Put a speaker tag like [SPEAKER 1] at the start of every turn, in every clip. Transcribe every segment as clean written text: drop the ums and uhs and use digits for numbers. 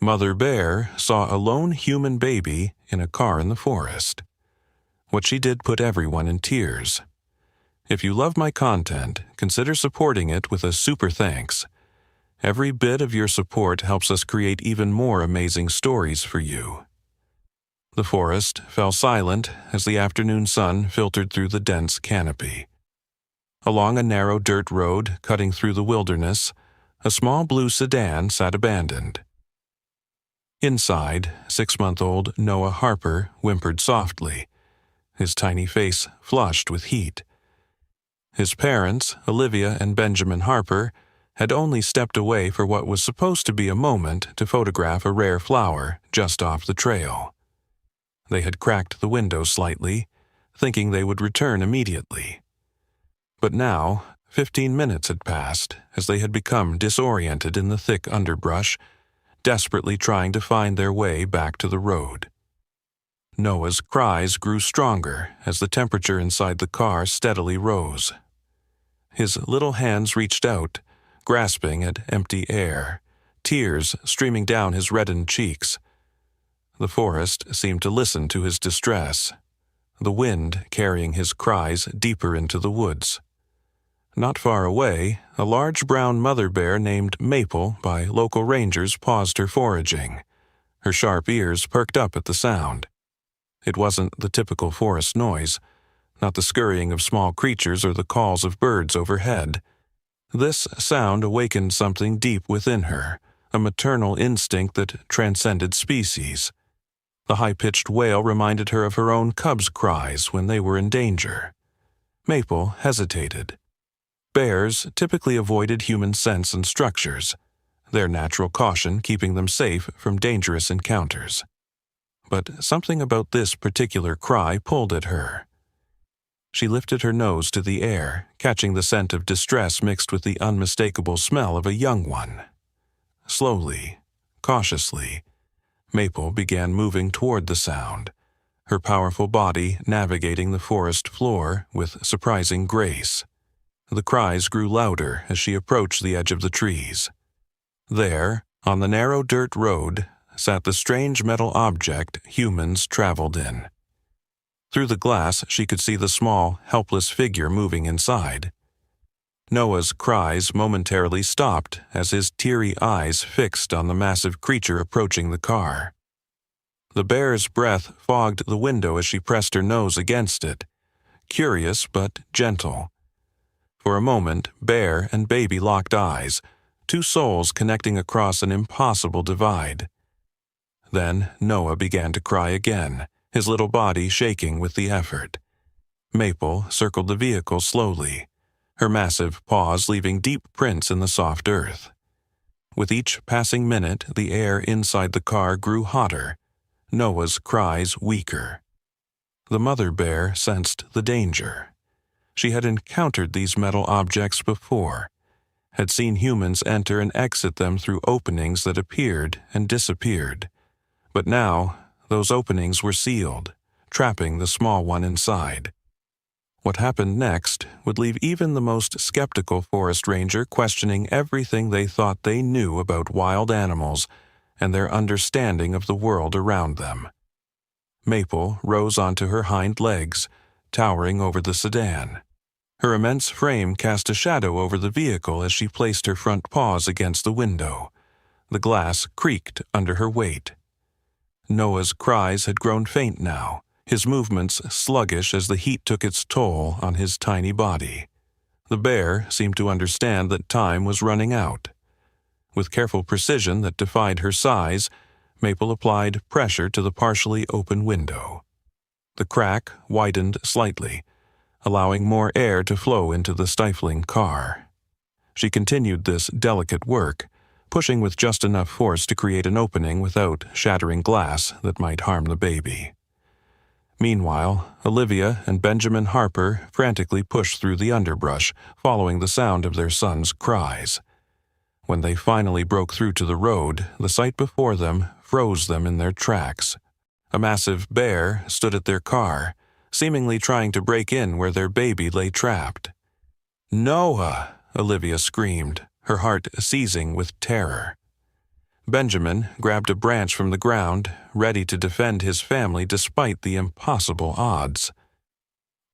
[SPEAKER 1] Mother Bear saw a lone human baby in a car in the forest. What she did put everyone in tears. If you love my content, consider supporting it with a super thanks. Every bit of your support helps us create even more amazing stories for you. The forest fell silent as the afternoon sun filtered through the dense canopy. Along a narrow dirt road cutting through the wilderness, a small blue sedan sat abandoned. Inside, 6-month-old Noah Harper whimpered softly, his tiny face flushed with heat. His parents, Olivia and Benjamin Harper, had only stepped away for what was supposed to be a moment to photograph a rare flower just off the trail. They had cracked the window slightly, thinking they would return immediately. But now, 15 minutes had passed as they had become disoriented in the thick underbrush, desperately trying to find their way back to the road. Noah's cries grew stronger as the temperature inside the car steadily rose. His little hands reached out, grasping at empty air, tears streaming down his reddened cheeks. The forest seemed to listen to his distress, the wind carrying his cries deeper into the woods. Not far away, a large brown mother bear named Maple by local rangers paused her foraging. Her sharp ears perked up at the sound. It wasn't the typical forest noise, not the scurrying of small creatures or the calls of birds overhead. This sound awakened something deep within her, a maternal instinct that transcended species. The high-pitched wail reminded her of her own cubs' cries when they were in danger. Maple hesitated. Bears typically avoided human scents and structures, their natural caution keeping them safe from dangerous encounters. But something about this particular cry pulled at her. She lifted her nose to the air, catching the scent of distress mixed with the unmistakable smell of a young one. Slowly, cautiously, Maple began moving toward the sound, her powerful body navigating the forest floor with surprising grace. The cries grew louder as she approached the edge of the trees. There, on the narrow dirt road, sat the strange metal object humans traveled in. Through the glass, she could see the small, helpless figure moving inside. Noah's cries momentarily stopped as his teary eyes fixed on the massive creature approaching the car. The bear's breath fogged the window as she pressed her nose against it, curious but gentle. For a moment, bear and baby locked eyes, two souls connecting across an impossible divide. Then Noah began to cry again, his little body shaking with the effort. Maple circled the vehicle slowly, her massive paws leaving deep prints in the soft earth. With each passing minute, the air inside the car grew hotter, Noah's cries weaker. The mother bear sensed the danger. She had encountered these metal objects before, had seen humans enter and exit them through openings that appeared and disappeared. But now, those openings were sealed, trapping the small one inside. What happened next would leave even the most skeptical forest ranger questioning everything they thought they knew about wild animals and their understanding of the world around them. Maple rose onto her hind legs, towering over the sedan. Her immense frame cast a shadow over the vehicle as she placed her front paws against the window. The glass creaked under her weight. Noah's cries had grown faint now, his movements sluggish as the heat took its toll on his tiny body. The bear seemed to understand that time was running out. With careful precision that defied her size, Maple applied pressure to the partially open window. The crack widened slightly, allowing more air to flow into the stifling car. She continued this delicate work, pushing with just enough force to create an opening without shattering glass that might harm the baby. Meanwhile, Olivia and Benjamin Harper frantically pushed through the underbrush, following the sound of their son's cries. When they finally broke through to the road, the sight before them froze them in their tracks. A massive bear stood at their car, seemingly trying to break in where their baby lay trapped. "Noah!" Olivia screamed, her heart seizing with terror. Benjamin grabbed a branch from the ground, ready to defend his family despite the impossible odds.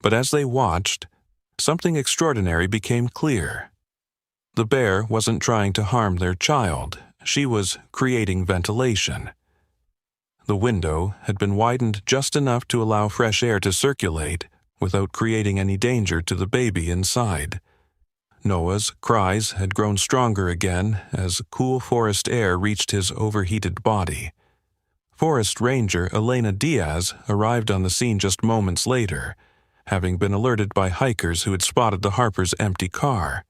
[SPEAKER 1] But as they watched, something extraordinary became clear. The bear wasn't trying to harm their child. She was creating ventilation. The window had been widened just enough to allow fresh air to circulate without creating any danger to the baby inside. Noah's cries had grown stronger again as cool forest air reached his overheated body. Forest Ranger Elena Diaz arrived on the scene just moments later, having been alerted by hikers who had spotted the Harpers' empty car.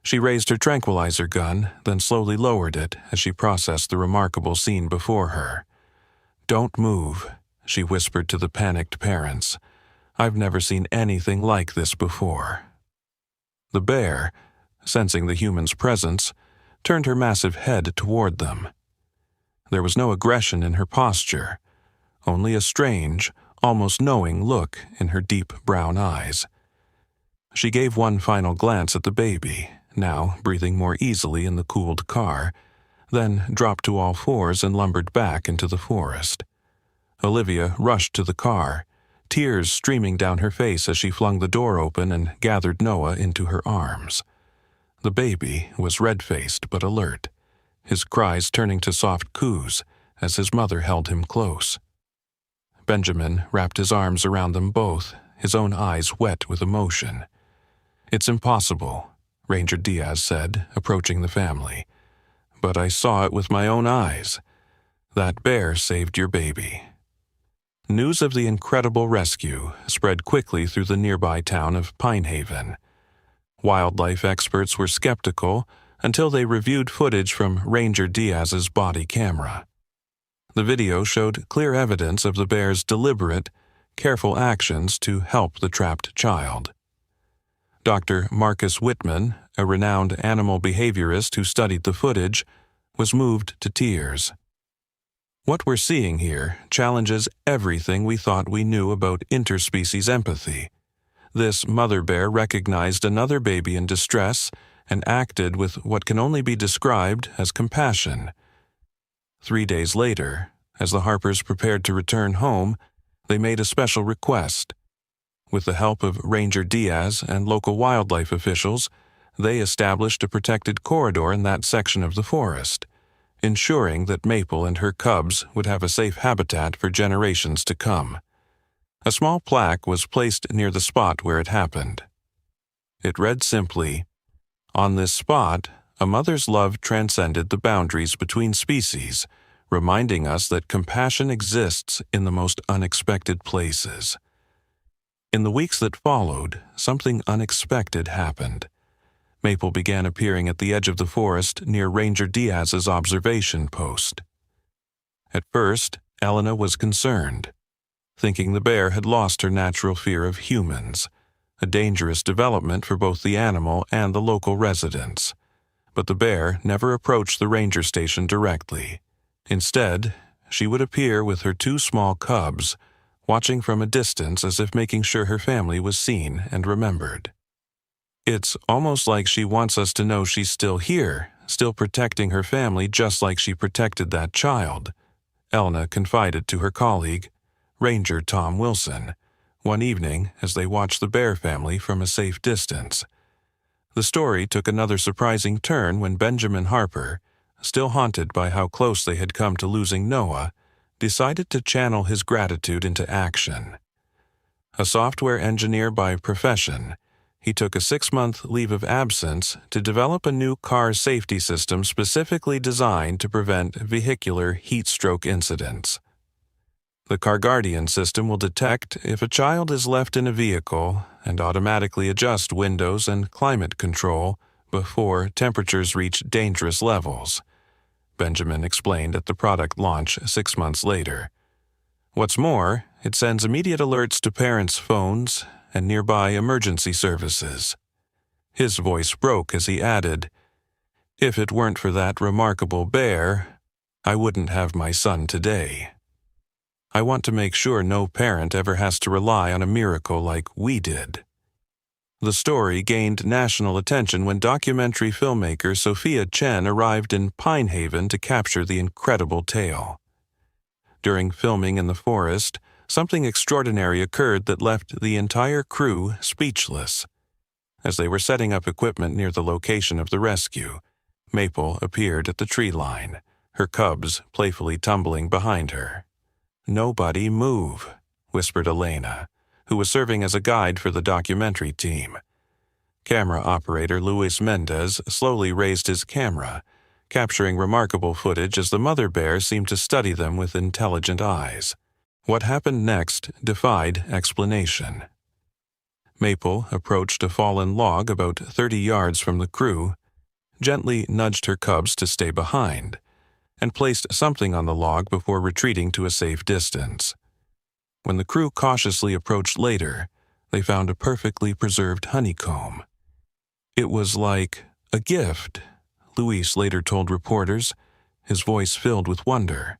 [SPEAKER 1] She raised her tranquilizer gun, then slowly lowered it as she processed the remarkable scene before her. "Don't move," she whispered to the panicked parents. "I've never seen anything like this before." The bear, sensing the humans' presence, turned her massive head toward them. There was no aggression in her posture, only a strange, almost knowing look in her deep brown eyes. She gave one final glance at the baby, now breathing more easily in the cooled car, then dropped to all fours and lumbered back into the forest. Olivia rushed to the car, tears streaming down her face as she flung the door open and gathered Noah into her arms. The baby was red-faced but alert, his cries turning to soft coos as his mother held him close. Benjamin wrapped his arms around them both, his own eyes wet with emotion. "It's impossible," Ranger Diaz said, approaching the family. "But I saw it with my own eyes. That bear saved your baby." News of the incredible rescue spread quickly through the nearby town of Pinehaven. Wildlife experts were skeptical until they reviewed footage from Ranger Diaz's body camera. The video showed clear evidence of the bear's deliberate, careful actions to help the trapped child. Dr. Marcus Whitman, a renowned animal behaviorist who studied the footage, was moved to tears. "What we're seeing here challenges everything we thought we knew about interspecies empathy. This mother bear recognized another baby in distress and acted with what can only be described as compassion." 3 days later, as the Harpers prepared to return home, they made a special request. With the help of Ranger Diaz and local wildlife officials, they established a protected corridor in that section of the forest, ensuring that Maple and her cubs would have a safe habitat for generations to come. A small plaque was placed near the spot where it happened. It read simply, "On this spot, a mother's love transcended the boundaries between species, reminding us that compassion exists in the most unexpected places." In the weeks that followed, something unexpected happened. Maple began appearing at the edge of the forest near Ranger Diaz's observation post. At first, Elena was concerned, thinking the bear had lost her natural fear of humans, a dangerous development for both the animal and the local residents. But the bear never approached the ranger station directly. Instead, she would appear with her 2 small cubs, watching from a distance as if making sure her family was seen and remembered. "It's almost like she wants us to know she's still here, still protecting her family just like she protected that child," Elena confided to her colleague, Ranger Tom Wilson, one evening as they watched the bear family from a safe distance. The story took another surprising turn when Benjamin Harper, still haunted by how close they had come to losing Noah, decided to channel his gratitude into action. A software engineer by profession, he took a 6-month leave of absence to develop a new car safety system specifically designed to prevent vehicular heat stroke incidents. The Car Guardian system will detect if a child is left in a vehicle and automatically adjust windows and climate control before temperatures reach dangerous levels, Benjamin explained at the product launch 6 months later. What's more, it sends immediate alerts to parents' phones and nearby emergency services. His voice broke as he added, "If it weren't for that remarkable bear, I wouldn't have my son today. I want to make sure no parent ever has to rely on a miracle like we did." The story gained national attention when documentary filmmaker Sophia Chen arrived in Pine Haven to capture the incredible tale. During filming in the forest, something extraordinary occurred that left the entire crew speechless. As they were setting up equipment near the location of the rescue, Maple appeared at the tree line, her cubs playfully tumbling behind her. "Nobody move," whispered Elena, who was serving as a guide for the documentary team. Camera operator Luis Mendez slowly raised his camera, capturing remarkable footage as the mother bear seemed to study them with intelligent eyes. What happened next defied explanation. Maple approached a fallen log about 30 yards from the crew, gently nudged her cubs to stay behind, and placed something on the log before retreating to a safe distance. When the crew cautiously approached later, they found a perfectly preserved honeycomb. It was like a gift, Luis later told reporters, his voice filled with wonder.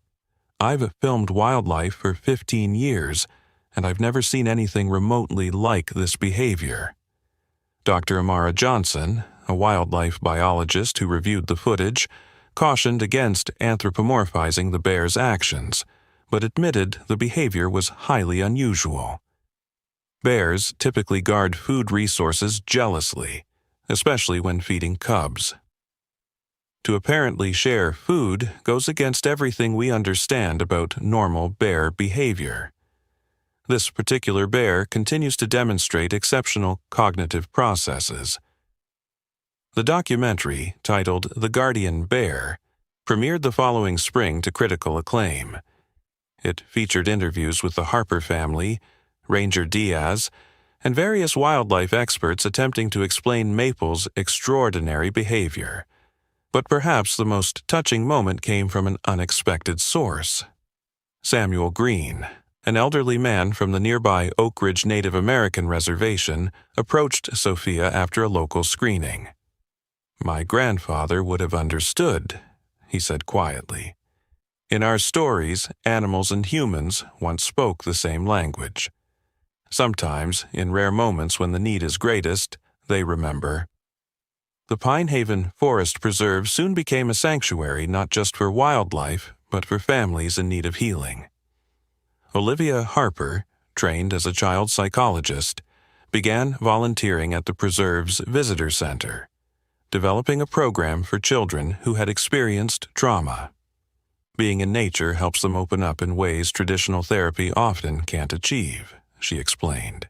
[SPEAKER 1] "I've filmed wildlife for 15 years, and I've never seen anything remotely like this behavior." Dr. Amara Johnson, a wildlife biologist who reviewed the footage, cautioned against anthropomorphizing the bear's actions, but admitted the behavior was highly unusual. Bears typically guard food resources jealously, especially when feeding cubs. To apparently share food goes against everything we understand about normal bear behavior. This particular bear continues to demonstrate exceptional cognitive processes. The documentary, titled The Guardian Bear, premiered the following spring to critical acclaim. It featured interviews with the Harper family, Ranger Diaz, and various wildlife experts attempting to explain Maple's extraordinary behavior. But perhaps the most touching moment came from an unexpected source. Samuel Green, an elderly man from the nearby Oak Ridge Native American Reservation, approached Sophia after a local screening. "My grandfather would have understood," he said quietly. "In our stories, animals and humans once spoke the same language. Sometimes, in rare moments when the need is greatest, they remember." The Pine Haven Forest Preserve soon became a sanctuary not just for wildlife, but for families in need of healing. Olivia Harper, trained as a child psychologist, began volunteering at the preserve's visitor center, developing a program for children who had experienced trauma. Being in nature helps them open up in ways traditional therapy often can't achieve, she explained.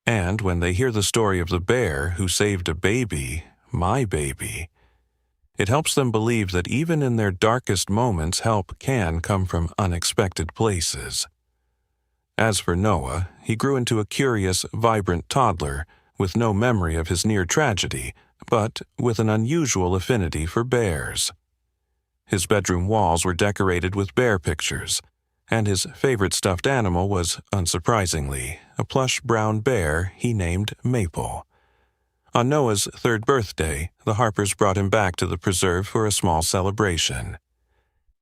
[SPEAKER 1] And when they hear the story of the bear who saved a baby, my baby, it helps them believe that even in their darkest moments, help can come from unexpected places. As for Noah, he grew into a curious, vibrant toddler with no memory of his near tragedy, but with an unusual affinity for bears. His bedroom walls were decorated with bear pictures, and his favorite stuffed animal was, unsurprisingly, a plush brown bear he named Maple. On Noah's 3rd birthday, the Harpers brought him back to the preserve for a small celebration.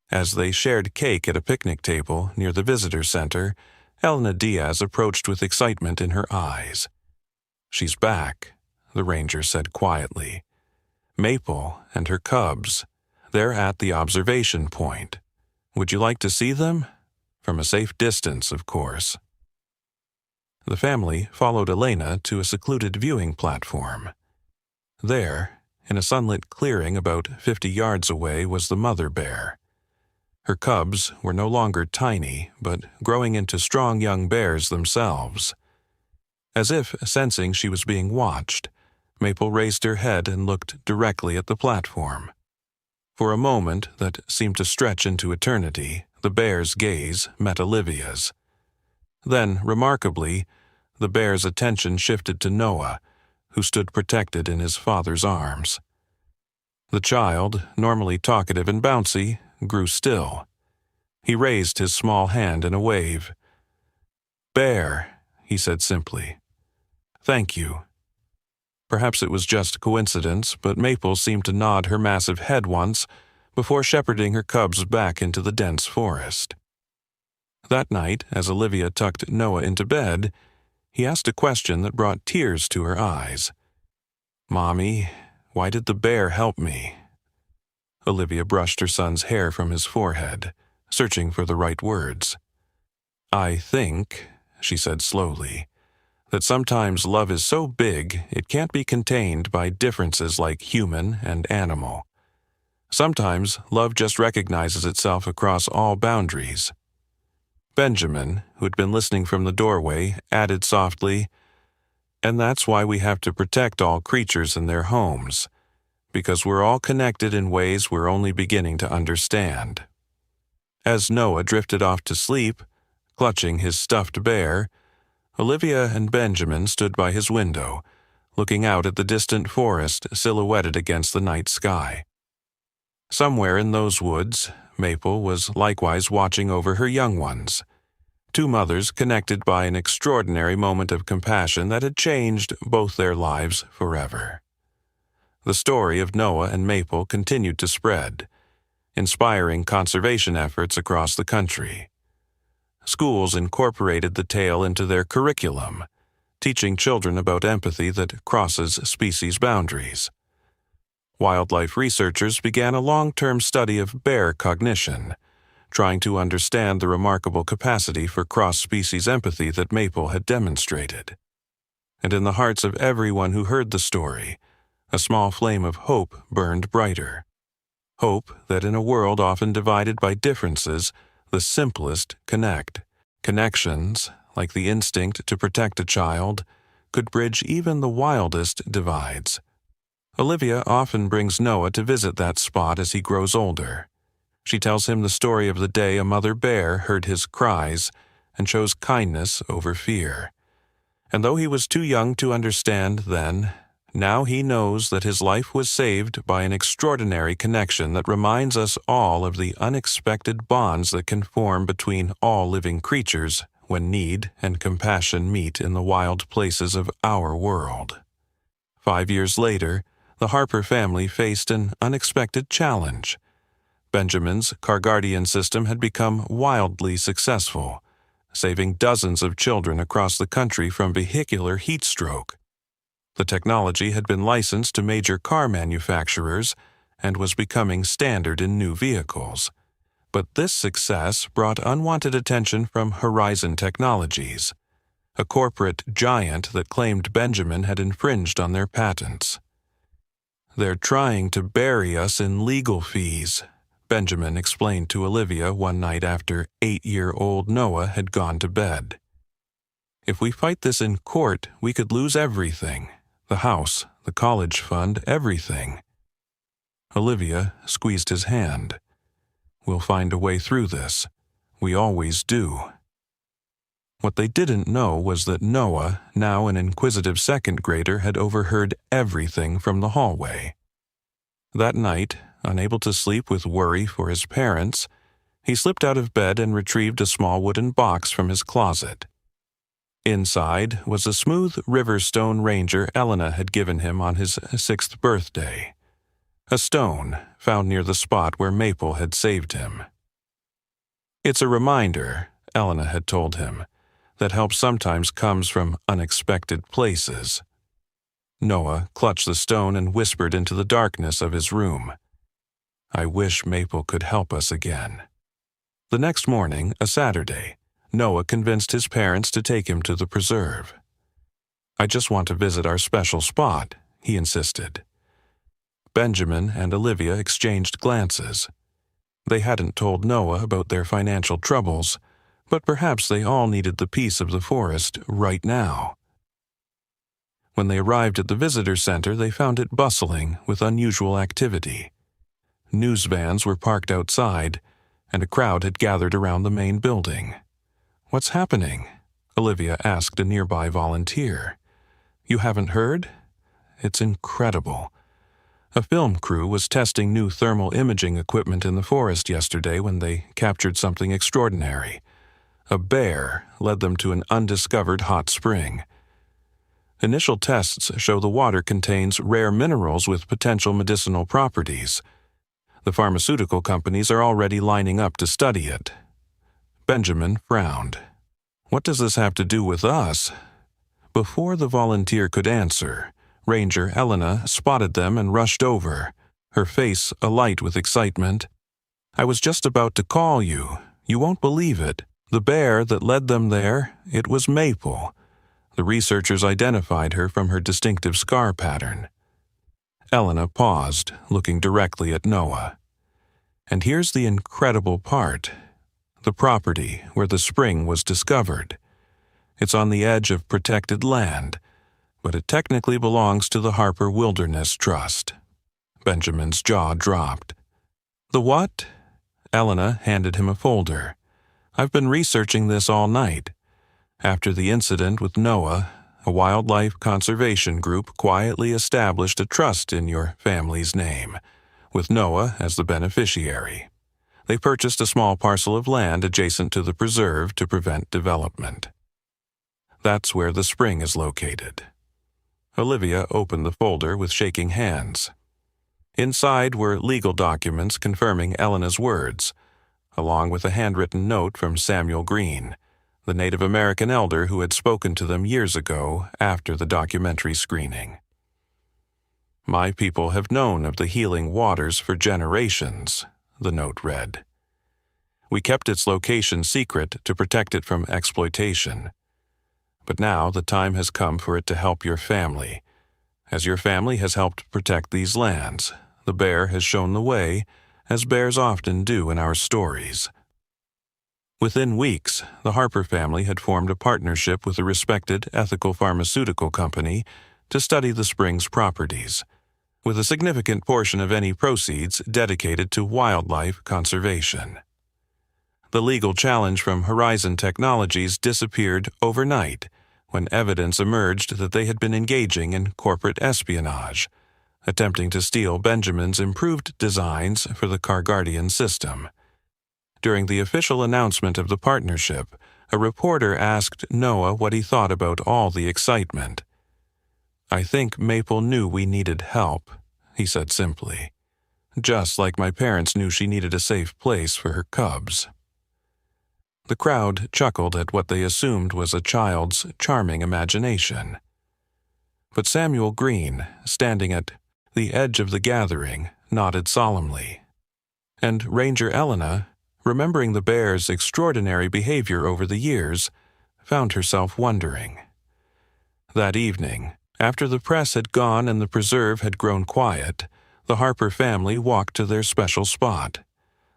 [SPEAKER 1] As they shared cake at a picnic table near the visitor center, Elena Diaz approached with excitement in her eyes. "She's back," the ranger said quietly. "Maple and her cubs. They're at the observation point. Would you like to see them? From a safe distance, of course." The family followed Elena to a secluded viewing platform. There, in a sunlit clearing about 50 yards away, was the mother bear. Her cubs were no longer tiny, but growing into strong young bears themselves. As if sensing she was being watched, Maple raised her head and looked directly at the platform. For a moment that seemed to stretch into eternity, the bear's gaze met Olivia's. Then, remarkably, the bear's attention shifted to Noah, who stood protected in his father's arms. The child, normally talkative and bouncy, grew still. He raised his small hand in a wave. "Bear," he said simply. "Thank you." Perhaps it was just coincidence, but Maple seemed to nod her massive head once before shepherding her cubs back into the dense forest. That night, as Olivia tucked Noah into bed, He asked a question that brought tears to her eyes. "Mommy, why did the bear help me?" Olivia brushed her son's hair from his forehead, searching for the right words. "I think," she said slowly, "that sometimes love is so big it can't be contained by differences like human and animal. Sometimes love just recognizes itself across all boundaries." Benjamin, who had been listening from the doorway, added softly, "And that's why we have to protect all creatures in their homes, because we're all connected in ways we're only beginning to understand." As Noah drifted off to sleep, clutching his stuffed bear, Olivia and Benjamin stood by his window, looking out at the distant forest silhouetted against the night sky. Somewhere in those woods, Maple was likewise watching over her young ones, two mothers connected by an extraordinary moment of compassion that had changed both their lives forever. The story of Noah and Maple continued to spread, inspiring conservation efforts across the country. Schools incorporated the tale into their curriculum, teaching children about empathy that crosses species boundaries. Wildlife researchers began a long-term study of bear cognition, trying to understand the remarkable capacity for cross-species empathy that Maple had demonstrated. And in the hearts of everyone who heard the story, a small flame of hope burned brighter. Hope that in a world often divided by differences, the simplest connect. Connections, like the instinct to protect a child, could bridge even the wildest divides. Olivia often brings Noah to visit that spot as he grows older. She tells him the story of the day a mother bear heard his cries and chose kindness over fear. And though he was too young to understand then, now he knows that his life was saved by an extraordinary connection that reminds us all of the unexpected bonds that can form between all living creatures when need and compassion meet in the wild places of our world. 5 years later, the Harper family faced an unexpected challenge. Benjamin's CarGuardian system had become wildly successful, saving dozens of children across the country from vehicular heat stroke. The technology had been licensed to major car manufacturers and was becoming standard in new vehicles. But this success brought unwanted attention from Horizon Technologies, a corporate giant that claimed Benjamin had infringed on their patents. "They're trying to bury us in legal fees," Benjamin explained to Olivia one night after 8-year-old Noah had gone to bed. "If we fight this in court, we could lose everything. The house, the college fund, everything." Olivia squeezed his hand. "We'll find a way through this. We always do." What they didn't know was that Noah, now an inquisitive second grader, had overheard everything from the hallway. That night, unable to sleep with worry for his parents, he slipped out of bed and retrieved a small wooden box from his closet. Inside was a smooth Riverstone Ranger Elena had given him on his 6th birthday, a stone found near the spot where Maple had saved him. "It's a reminder," Elena had told him, "that help sometimes comes from unexpected places." Noah clutched the stone and whispered into the darkness of his room, "I wish Maple could help us again." The next morning, a Saturday, Noah convinced his parents to take him to the preserve. "I just want to visit our special spot," he insisted. Benjamin and Olivia exchanged glances. They hadn't told Noah about their financial troubles, but perhaps they all needed the peace of the forest right now. When they arrived at the visitor center, they found it bustling with unusual activity. News vans were parked outside, and a crowd had gathered around the main building. "What's happening?" Olivia asked a nearby volunteer. "You haven't heard? It's incredible. A film crew was testing new thermal imaging equipment in the forest yesterday when they captured something extraordinary. A bear led them to an undiscovered hot spring. Initial tests show the water contains rare minerals with potential medicinal properties. The pharmaceutical companies are already lining up to study it." Benjamin frowned. "What does this have to do with us?" Before the volunteer could answer, Ranger Elena spotted them and rushed over, her face alight with excitement. "I was just about to call you. You won't believe it. The bear that led them there, it was Maple." The researchers identified her from her distinctive scar pattern. Elena paused, looking directly at Noah. "And here's the incredible part. The property where the spring was discovered. It's on the edge of protected land, but it technically belongs to the Harper Wilderness Trust." Benjamin's jaw dropped. "The what?" Elena handed him a folder. "I've been researching this all night. After the incident with Noah, a wildlife conservation group quietly established a trust in your family's name, with Noah as the beneficiary. They purchased a small parcel of land adjacent to the preserve to prevent development. That's where the spring is located." Olivia opened the folder with shaking hands. Inside were legal documents confirming Elena's words, along with a handwritten note from Samuel Green, the Native American elder who had spoken to them years ago after the documentary screening. "My people have known of the healing waters for generations," the note read. "We kept its location secret to protect it from exploitation. But now the time has come for it to help your family. As your family has helped protect these lands, the bear has shown the way, as bears often do in our stories." Within weeks, the Harper family had formed a partnership with a respected ethical pharmaceutical company to study the spring's properties, with a significant portion of any proceeds dedicated to wildlife conservation. The legal challenge from Horizon Technologies disappeared overnight when evidence emerged that they had been engaging in corporate espionage, attempting to steal Benjamin's improved designs for the CarGuardian system. During the official announcement of the partnership, a reporter asked Noah what he thought about all the excitement. "I think Maple knew we needed help," he said simply, "just like my parents knew she needed a safe place for her cubs." The crowd chuckled at what they assumed was a child's charming imagination. But Samuel Green, standing at the edge of the gathering, nodded solemnly. And Ranger Elena, remembering the bear's extraordinary behavior over the years, found herself wondering. That evening, after the press had gone and the preserve had grown quiet, the Harper family walked to their special spot.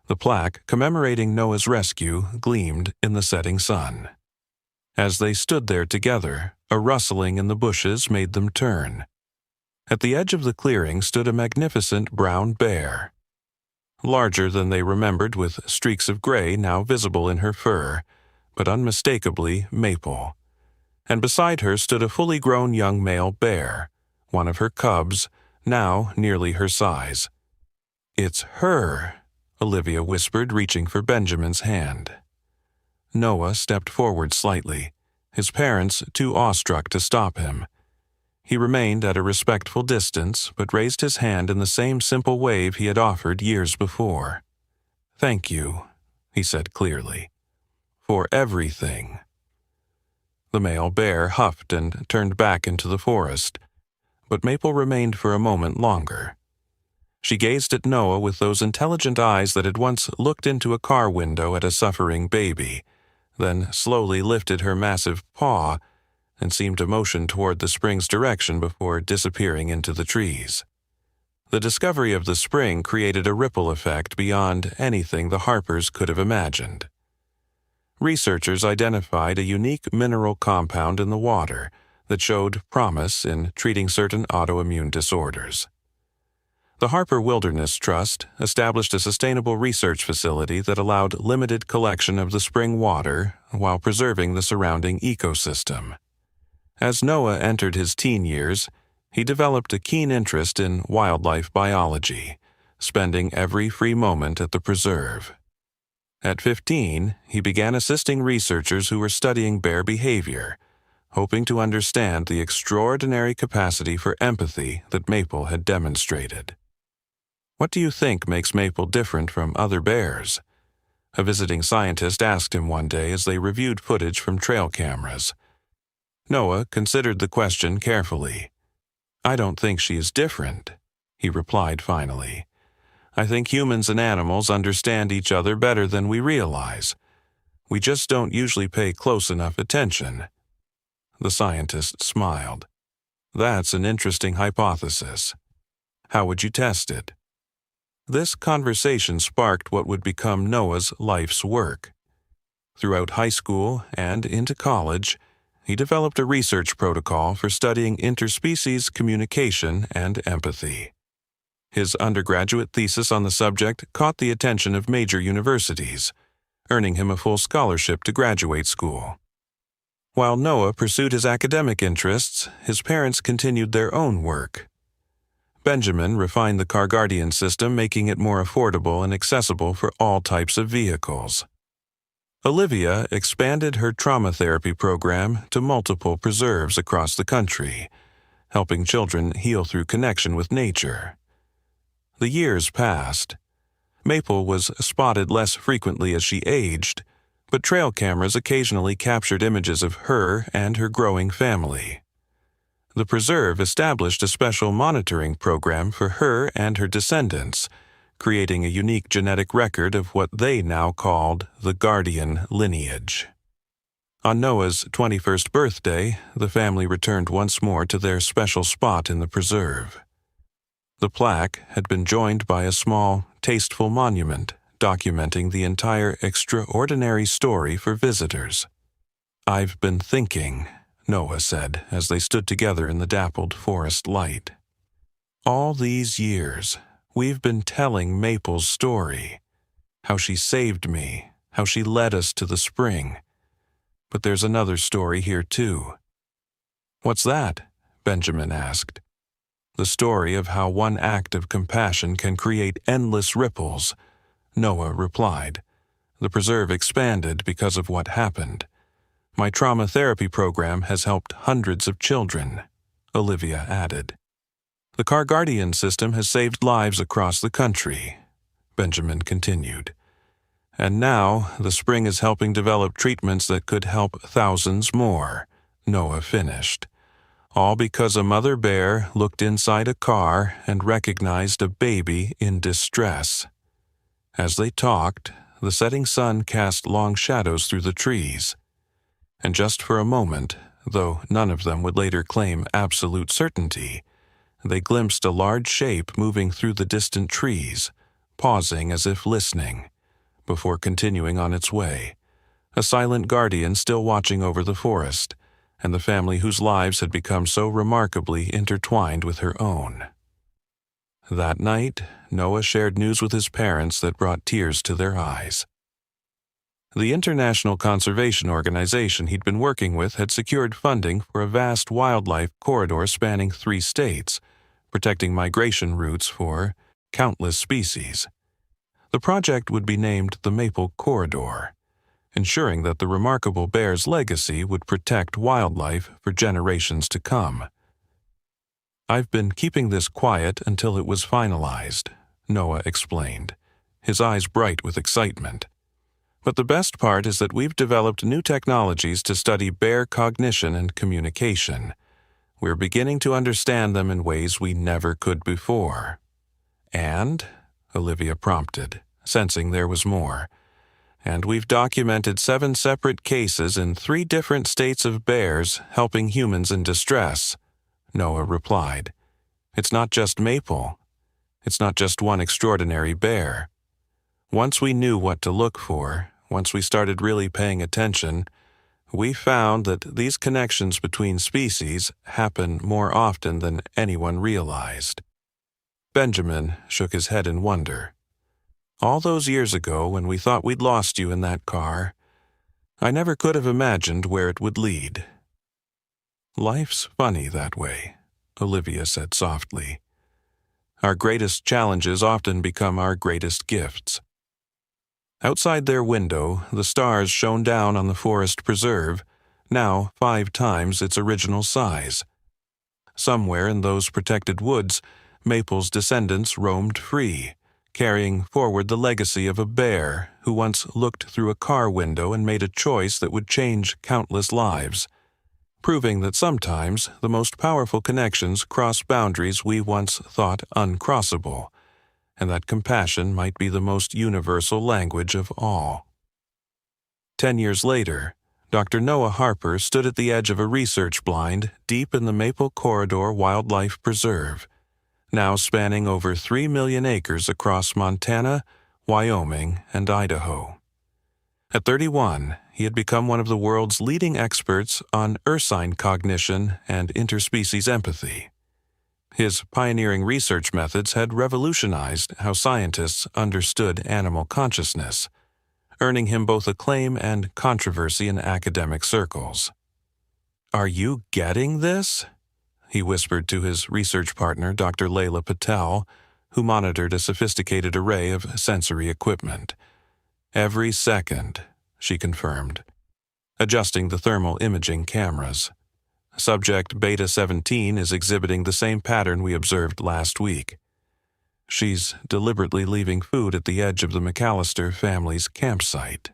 [SPEAKER 1] The plaque commemorating Noah's rescue gleamed in the setting sun. As they stood there together, a rustling in the bushes made them turn. At the edge of the clearing stood a magnificent brown bear. Larger than they remembered, with streaks of gray now visible in her fur, but unmistakably Maple. And beside her stood a fully grown young male bear, one of her cubs, now nearly her size. "It's her," Olivia whispered, reaching for Benjamin's hand. Noah stepped forward slightly, his parents too awestruck to stop him. He remained at a respectful distance, but raised his hand in the same simple wave he had offered years before. "Thank you," he said clearly, "for everything." The male bear huffed and turned back into the forest, but Maple remained for a moment longer. She gazed at Noah with those intelligent eyes that had once looked into a car window at a suffering baby, then slowly lifted her massive paw and seemed to motion toward the spring's direction before disappearing into the trees. The discovery of the spring created a ripple effect beyond anything the Harpers could have imagined. Researchers identified a unique mineral compound in the water that showed promise in treating certain autoimmune disorders. The Harper Wilderness Trust established a sustainable research facility that allowed limited collection of the spring water while preserving the surrounding ecosystem. As Noah entered his teen years, he developed a keen interest in wildlife biology, spending every free moment at the preserve. At 15, he began assisting researchers who were studying bear behavior, hoping to understand the extraordinary capacity for empathy that Maple had demonstrated. "What do you think makes Maple different from other bears?" a visiting scientist asked him one day as they reviewed footage from trail cameras. Noah considered the question carefully. "I don't think she is different," he replied finally. "I think humans and animals understand each other better than we realize. We just don't usually pay close enough attention." The scientist smiled. "That's an interesting hypothesis. How would you test it?" This conversation sparked what would become Noah's life's work. Throughout high school and into college, he developed a research protocol for studying interspecies communication and empathy. His undergraduate thesis on the subject caught the attention of major universities, earning him a full scholarship to graduate school. While Noah pursued his academic interests, his parents continued their own work. Benjamin refined the Car Guardian system, making it more affordable and accessible for all types of vehicles. Olivia expanded her trauma therapy program to multiple preserves across the country, helping children heal through connection with nature. The years passed. Maple was spotted less frequently as she aged, but trail cameras occasionally captured images of her and her growing family. The preserve established a special monitoring program for her and her descendants, creating a unique genetic record of what they now called the Guardian lineage. On Noah's 21st birthday, the family returned once more to their special spot in the preserve. The plaque had been joined by a small, tasteful monument documenting the entire extraordinary story for visitors. "I've been thinking," Noah said as they stood together in the dappled forest light. "All these years, we've been telling Maple's story, how she saved me, how she led us to the spring. But there's another story here too." "What's that?" Benjamin asked. "The story of how one act of compassion can create endless ripples," Noah replied. "The preserve expanded because of what happened. My trauma therapy program has helped hundreds of children," Olivia added. "The Car Guardian system has saved lives across the country," Benjamin continued. "And now the spring is helping develop treatments that could help thousands more," Noah finished. "All because a mother bear looked inside a car and recognized a baby in distress." As they talked, the setting sun cast long shadows through the trees. And just for a moment, though none of them would later claim absolute certainty, they glimpsed a large shape moving through the distant trees, pausing as if listening, before continuing on its way, a silent guardian still watching over the forest, and the family whose lives had become so remarkably intertwined with her own. That night, Noah shared news with his parents that brought tears to their eyes. The International Conservation Organization he'd been working with had secured funding for a vast wildlife corridor spanning 3 states, protecting migration routes for countless species. The project would be named the Maple Corridor, ensuring that the remarkable bear's legacy would protect wildlife for generations to come. "I've been keeping this quiet until it was finalized," Noah explained, his eyes bright with excitement. "But the best part is that we've developed new technologies to study bear cognition and communication. We're beginning to understand them in ways we never could before." "And?" Olivia prompted, sensing there was more. "And we've documented 7 separate cases in 3 different states of bears helping humans in distress," Noah replied. "It's not just Maple. It's not just one extraordinary bear. Once we knew what to look for, once we started really paying attention, we found that these connections between species happen more often than anyone realized." Benjamin shook his head in wonder. "All those years ago when we thought we'd lost you in that car, I never could have imagined where it would lead." "Life's funny that way," Olivia said softly. "Our greatest challenges often become our greatest gifts." Outside their window, the stars shone down on the forest preserve, now 5 times its original size. Somewhere in those protected woods, Maple's descendants roamed free, carrying forward the legacy of a bear who once looked through a car window and made a choice that would change countless lives. proving that sometimes the most powerful connections cross boundaries we once thought uncrossable, and that compassion might be the most universal language of all. 10 years later, Dr. Noah Harper stood at the edge of a research blind deep in the Maple Corridor Wildlife Preserve, now spanning over 3 million acres across Montana, Wyoming, and Idaho. At 31, he had become one of the world's leading experts on ursine cognition and interspecies empathy. His pioneering research methods had revolutionized how scientists understood animal consciousness, earning him both acclaim and controversy in academic circles. "Are you getting this?" he whispered to his research partner, Dr. Leila Patel, who monitored a sophisticated array of sensory equipment. "Every second," she confirmed, adjusting the thermal imaging cameras. "Subject Beta 17 is exhibiting the same pattern we observed last week. She's deliberately leaving food at the edge of the McAllister family's campsite."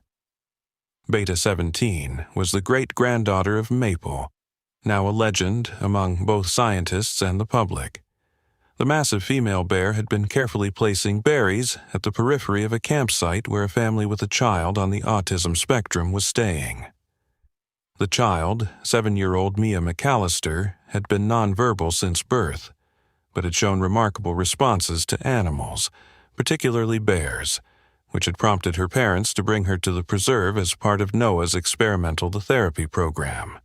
[SPEAKER 1] Beta 17 was the great-granddaughter of Maple, now a legend among both scientists and the public. The massive female bear had been carefully placing berries at the periphery of a campsite where a family with a child on the autism spectrum was staying. The child, 7-year-old Mia McAllister, had been nonverbal since birth, but had shown remarkable responses to animals, particularly bears, which had prompted her parents to bring her to the preserve as part of Noah's experimental therapy program.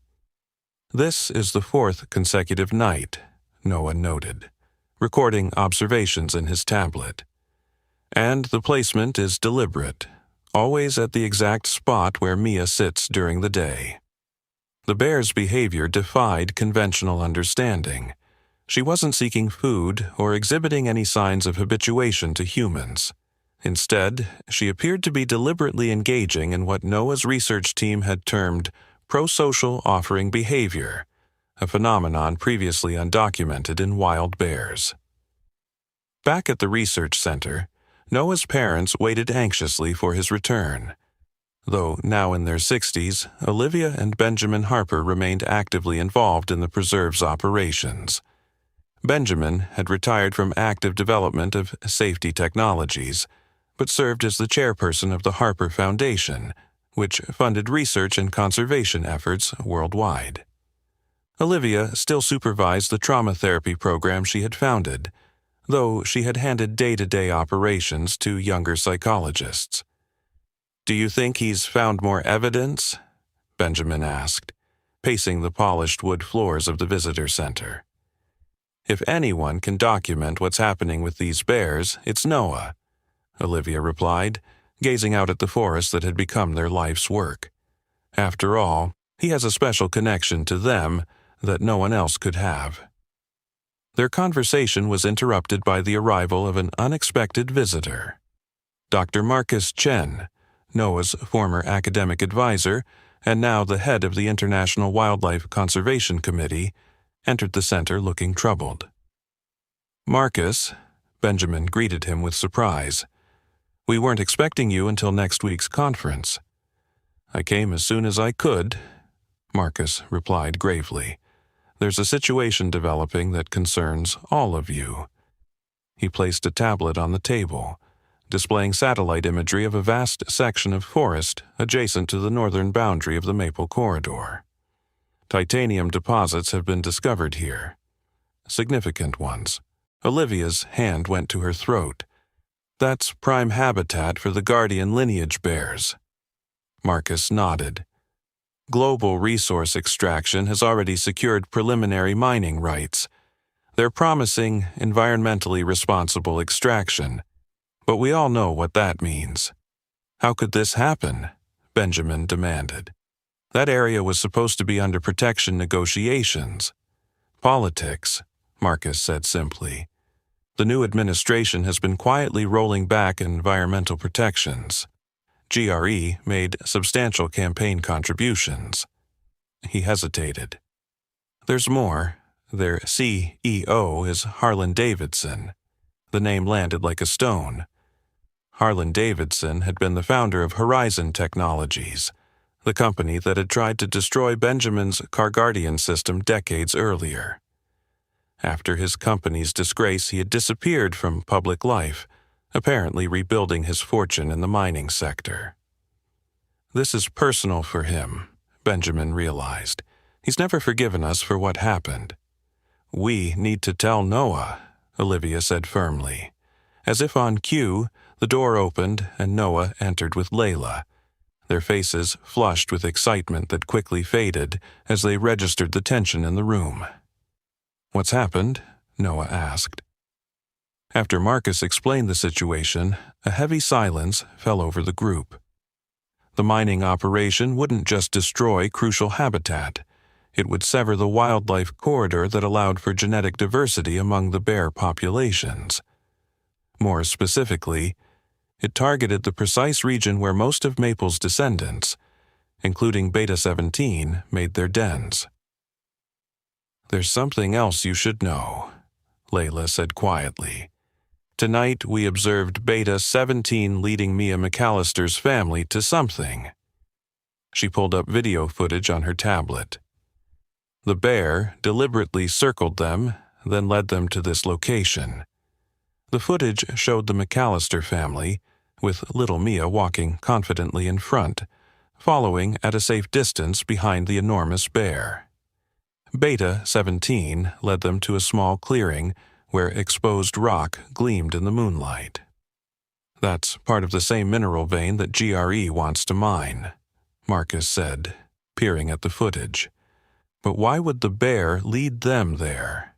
[SPEAKER 1] "This is the 4th consecutive night," Noah noted, recording observations in his tablet. "And the placement is deliberate, always at the exact spot where Mia sits during the day." The bear's behavior defied conventional understanding. She wasn't seeking food or exhibiting any signs of habituation to humans. Instead, she appeared to be deliberately engaging in what Noah's research team had termed prosocial offering behavior, a phenomenon previously undocumented in wild bears. Back at the research center, Noah's parents waited anxiously for his return. Though now in their 60s, Olivia and Benjamin Harper remained actively involved in the preserve's operations. Benjamin had retired from active development of safety technologies, but served as the chairperson of the Harper Foundation, which funded research and conservation efforts worldwide. Olivia still supervised the trauma therapy program she had founded, though she had handed day-to-day operations to younger psychologists. "Do you think he's found more evidence?" Benjamin asked, pacing the polished wood floors of the visitor center. "If anyone can document what's happening with these bears, it's Noah," Olivia replied, gazing out at the forest that had become their life's work. "After all, he has a special connection to them that no one else could have." Their conversation was interrupted by the arrival of an unexpected visitor. Dr. Marcus Chen, Noah's former academic advisor and now the head of the International Wildlife Conservation Committee, entered the center looking troubled. "Marcus," Benjamin greeted him with surprise, "we weren't expecting you until next week's conference." "I came as soon as I could," Marcus replied gravely. "There's a situation developing that concerns all of you." He placed a tablet on the table, displaying satellite imagery of a vast section of forest adjacent to the northern boundary of the Maple Corridor. "Titanium deposits have been discovered here. Significant ones." Olivia's hand went to her throat. "That's prime habitat for the guardian lineage bears." Marcus nodded. "Global Resource Extraction has already secured preliminary mining rights. They're promising environmentally responsible extraction, but we all know what that means." "How could this happen?" Benjamin demanded. "That area was supposed to be under protection negotiations." "Politics," Marcus said simply. "The new administration has been quietly rolling back environmental protections. GRE made substantial campaign contributions." He hesitated. "There's more. Their CEO is Harlan Davidson." The name landed like a stone. Harlan Davidson had been the founder of Horizon Technologies, the company that had tried to destroy Benjamin's CarGuardian system decades earlier. After his company's disgrace, he had disappeared from public life, apparently rebuilding his fortune in the mining sector. This is personal for him, Benjamin realized. He's never forgiven us for what happened. We need to tell Noah, Olivia said firmly. As if on cue, the door opened and Noah entered with Layla, their faces flushed with excitement that quickly faded as they registered the tension in the room. "What's happened?" Noah asked. After Marcus explained the situation, a heavy silence fell over the group. The mining operation wouldn't just destroy crucial habitat. It would sever the wildlife corridor that allowed for genetic diversity among the bear populations. More specifically, it targeted the precise region where most of Maple's descendants, including Beta 17, made their dens. "There's something else you should know," Layla said quietly. "Tonight we observed Beta 17 leading Mia McAllister's family to something." She pulled up video footage on her tablet. The bear deliberately circled them, then led them to this location. The footage showed the McAllister family, with little Mia walking confidently in front, following at a safe distance behind the enormous bear. Beta 17 led them to a small clearing where exposed rock gleamed in the moonlight. "That's part of the same mineral vein that GRE wants to mine," Marcus said, peering at the footage. "But why would the bear lead them there?"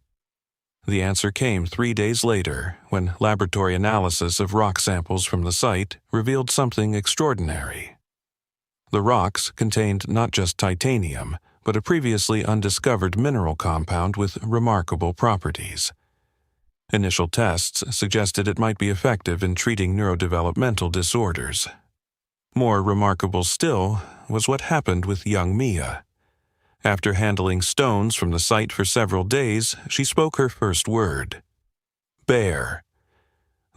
[SPEAKER 1] The answer came 3 days later, when laboratory analysis of rock samples from the site revealed something extraordinary. The rocks contained not just titanium, but a previously undiscovered mineral compound with remarkable properties. Initial tests suggested it might be effective in treating neurodevelopmental disorders. More remarkable still was what happened with young Mia. After handling stones from the site for several days, she spoke her first word: bear.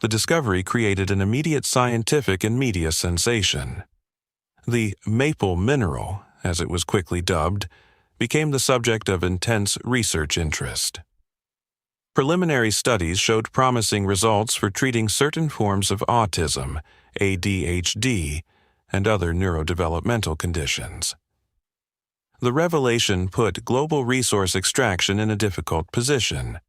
[SPEAKER 1] The discovery created an immediate scientific and media sensation. The maple mineral, as it was quickly dubbed, became the subject of intense research interest. Preliminary studies showed promising results for treating certain forms of autism, ADHD, and other neurodevelopmental conditions. The revelation put global resource extraction in a difficult position.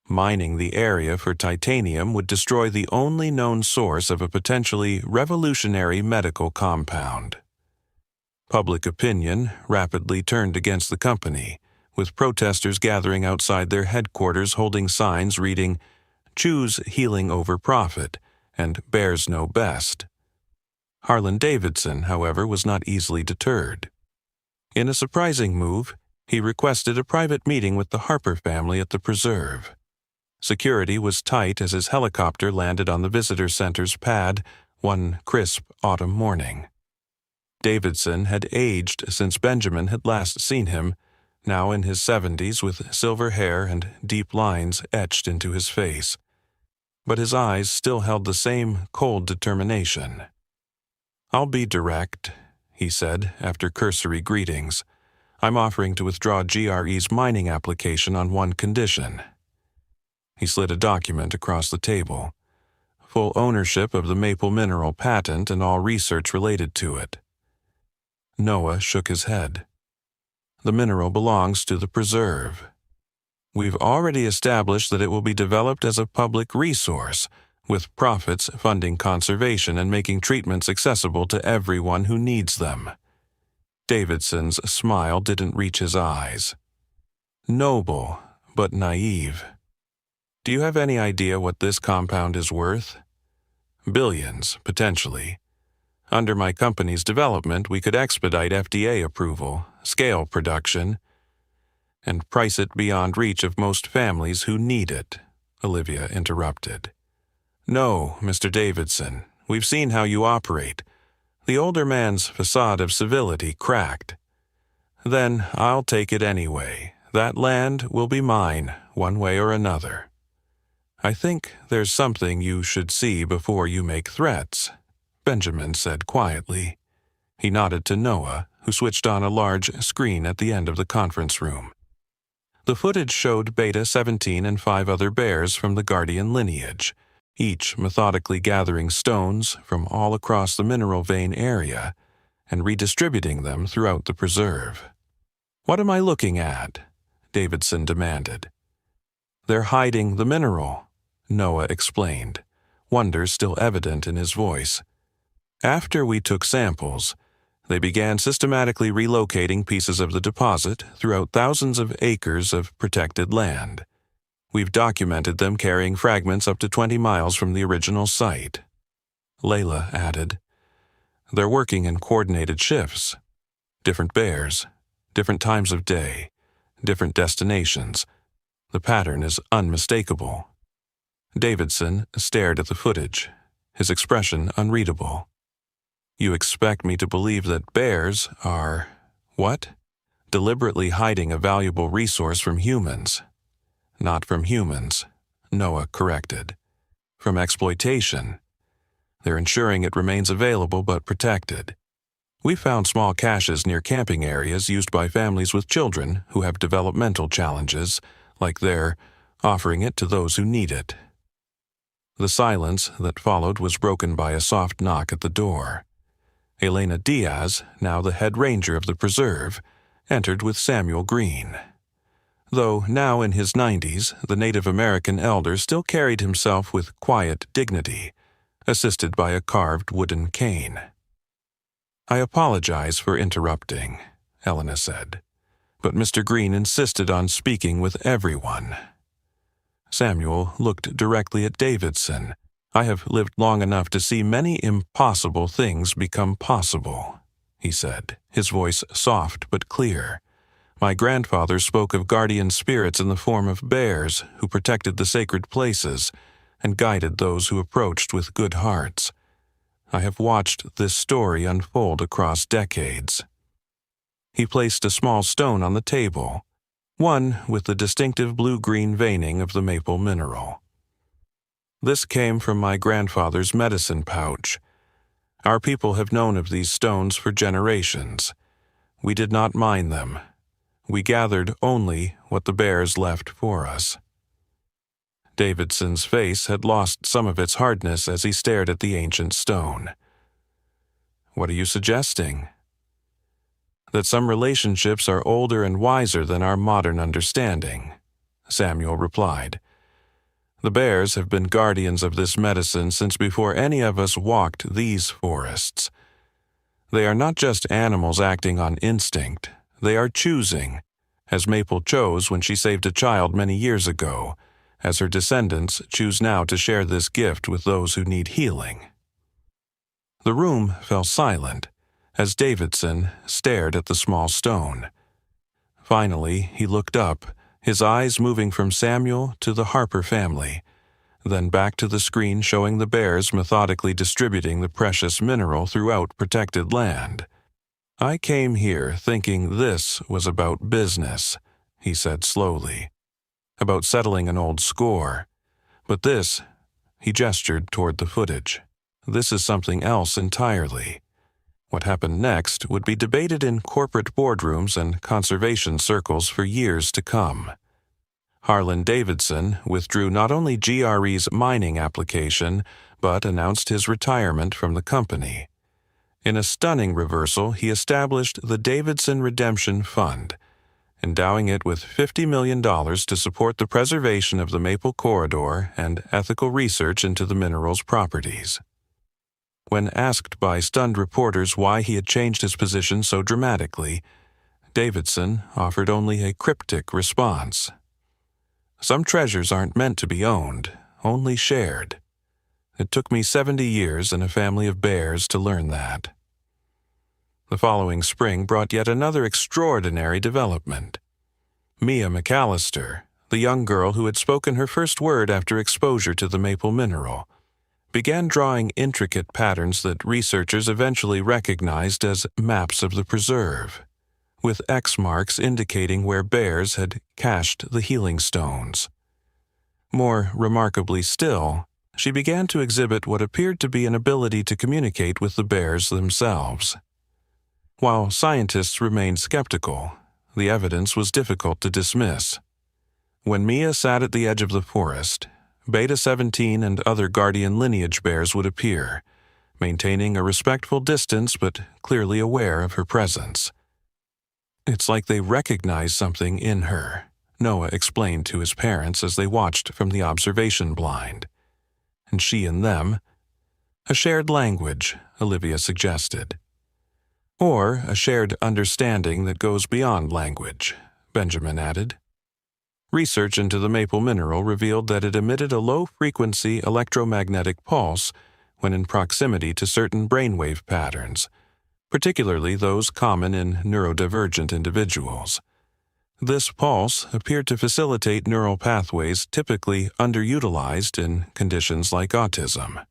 [SPEAKER 1] Mining the area for titanium would destroy the only known source of a potentially revolutionary medical compound. Public opinion rapidly turned against the company, with protesters gathering outside their headquarters holding signs reading, "Choose healing over profit," and "Bears know best." Harlan Davidson, however, was not easily deterred. In a surprising move, he requested a private meeting with the Harper family at the preserve. Security was tight as his helicopter landed on the visitor center's pad one crisp autumn morning. Davidson had aged since Benjamin had last seen him, now in his 70s with silver hair and deep lines etched into his face. But his eyes still held the same cold determination. "I'll be direct," he said after cursory greetings. "I'm offering to withdraw GRE's mining application on one condition." He slid a document across the table. Full ownership of the maple mineral patent and all research related to it. Noah shook his head. "The mineral belongs to the preserve. We've already established that it will be developed as a public resource, with profits funding conservation and making treatments accessible to everyone who needs them." Davidson's smile didn't reach his eyes. "Noble, but naive. Do you have any idea what this compound is worth? Billions, potentially. Under my company's development, we could expedite FDA approval, scale production, and price it beyond reach of most families who need it," Olivia interrupted. "No, Mr. Davidson, we've seen how you operate." The older man's facade of civility cracked. "Then I'll take it anyway. That land will be mine, one way or another." "I think there's something you should see before you make threats," Benjamin said quietly. He nodded to Noah, who switched on a large screen at the end of the conference room. The footage showed Beta 17 and 5 other bears from the Guardian lineage, each methodically gathering stones from all across the mineral vein area and redistributing them throughout the preserve. "What am I looking at?" Davidson demanded. "They're hiding the mineral," Noah explained, wonder still evident in his voice. "After we took samples, they began systematically relocating pieces of the deposit throughout thousands of acres of protected land. We've documented them carrying fragments up to 20 miles from the original site." Layla added, "They're working in coordinated shifts. Different bears, different times of day, different destinations. The pattern is unmistakable." Davidson stared at the footage, his expression unreadable. "You expect me to believe that bears are, what? Deliberately hiding a valuable resource from humans." "Not from humans," Noah corrected. "From exploitation. They're ensuring it remains available but protected. We found small caches near camping areas used by families with children who have developmental challenges, like they're offering it to those who need it." The silence that followed was broken by a soft knock at the door. Elena Diaz, now the head ranger of the preserve, entered with Samuel Green. Though now in his 90s, the Native American elder still carried himself with quiet dignity, assisted by a carved wooden cane. "I apologize for interrupting," Elena said, "but Mr. Green insisted on speaking with everyone." Samuel looked directly at Davidson. "I have lived long enough to see many impossible things become possible," he said, his voice soft but clear. "My grandfather spoke of guardian spirits in the form of bears who protected the sacred places and guided those who approached with good hearts. I have watched this story unfold across decades." He placed a small stone on the table, one with the distinctive blue-green veining of the maple mineral. "This came from my grandfather's medicine pouch. Our people have known of these stones for generations. We did not mine them. We gathered only what the bears left for us." Davidson's face had lost some of its hardness as he stared at the ancient stone. "What are you suggesting?" "That some relationships are older and wiser than our modern understanding," Samuel replied. "The bears have been guardians of this medicine since before any of us walked these forests. They are not just animals acting on instinct, they are choosing, as Maple chose when she saved a child many years ago, as her descendants choose now to share this gift with those who need healing." The room fell silent as Davidson stared at the small stone. Finally, he looked up, his eyes moving from Samuel to the Harper family, then back to the screen showing the bears methodically distributing the precious mineral throughout protected land. "I came here thinking this was about business," he said slowly, "about settling an old score. But this," he gestured toward the footage, "this is something else entirely. What happened next would be debated in corporate boardrooms and conservation circles for years to come." Harlan Davidson withdrew not only GRE's mining application, but announced his retirement from the company. In a stunning reversal, he established the Davidson Redemption Fund, endowing it with $50 million to support the preservation of the Maple Corridor and ethical research into the mineral's properties. When asked by stunned reporters why he had changed his position so dramatically, Davidson offered only a cryptic response. "Some treasures aren't meant to be owned, only shared. It took me 70 years and a family of bears to learn that." The following spring brought yet another extraordinary development. Mia McAllister, the young girl who had spoken her first word after exposure to the maple mineral, began drawing intricate patterns that researchers eventually recognized as maps of the preserve, with X marks indicating where bears had cached the healing stones. More remarkably still, she began to exhibit what appeared to be an ability to communicate with the bears themselves. While scientists remained skeptical, the evidence was difficult to dismiss. When Mia sat at the edge of the forest, Beta 17 and other guardian lineage bears would appear, maintaining a respectful distance but clearly aware of her presence. "It's like they recognize something in her," Noah explained to his parents as they watched from the observation blind. "And she and them." "A shared language," Olivia suggested. "Or a shared understanding that goes beyond language," Benjamin added. Research into the maple mineral revealed that it emitted a low-frequency electromagnetic pulse when in proximity to certain brainwave patterns, particularly those common in neurodivergent individuals. This pulse appeared to facilitate neural pathways typically underutilized in conditions like autism.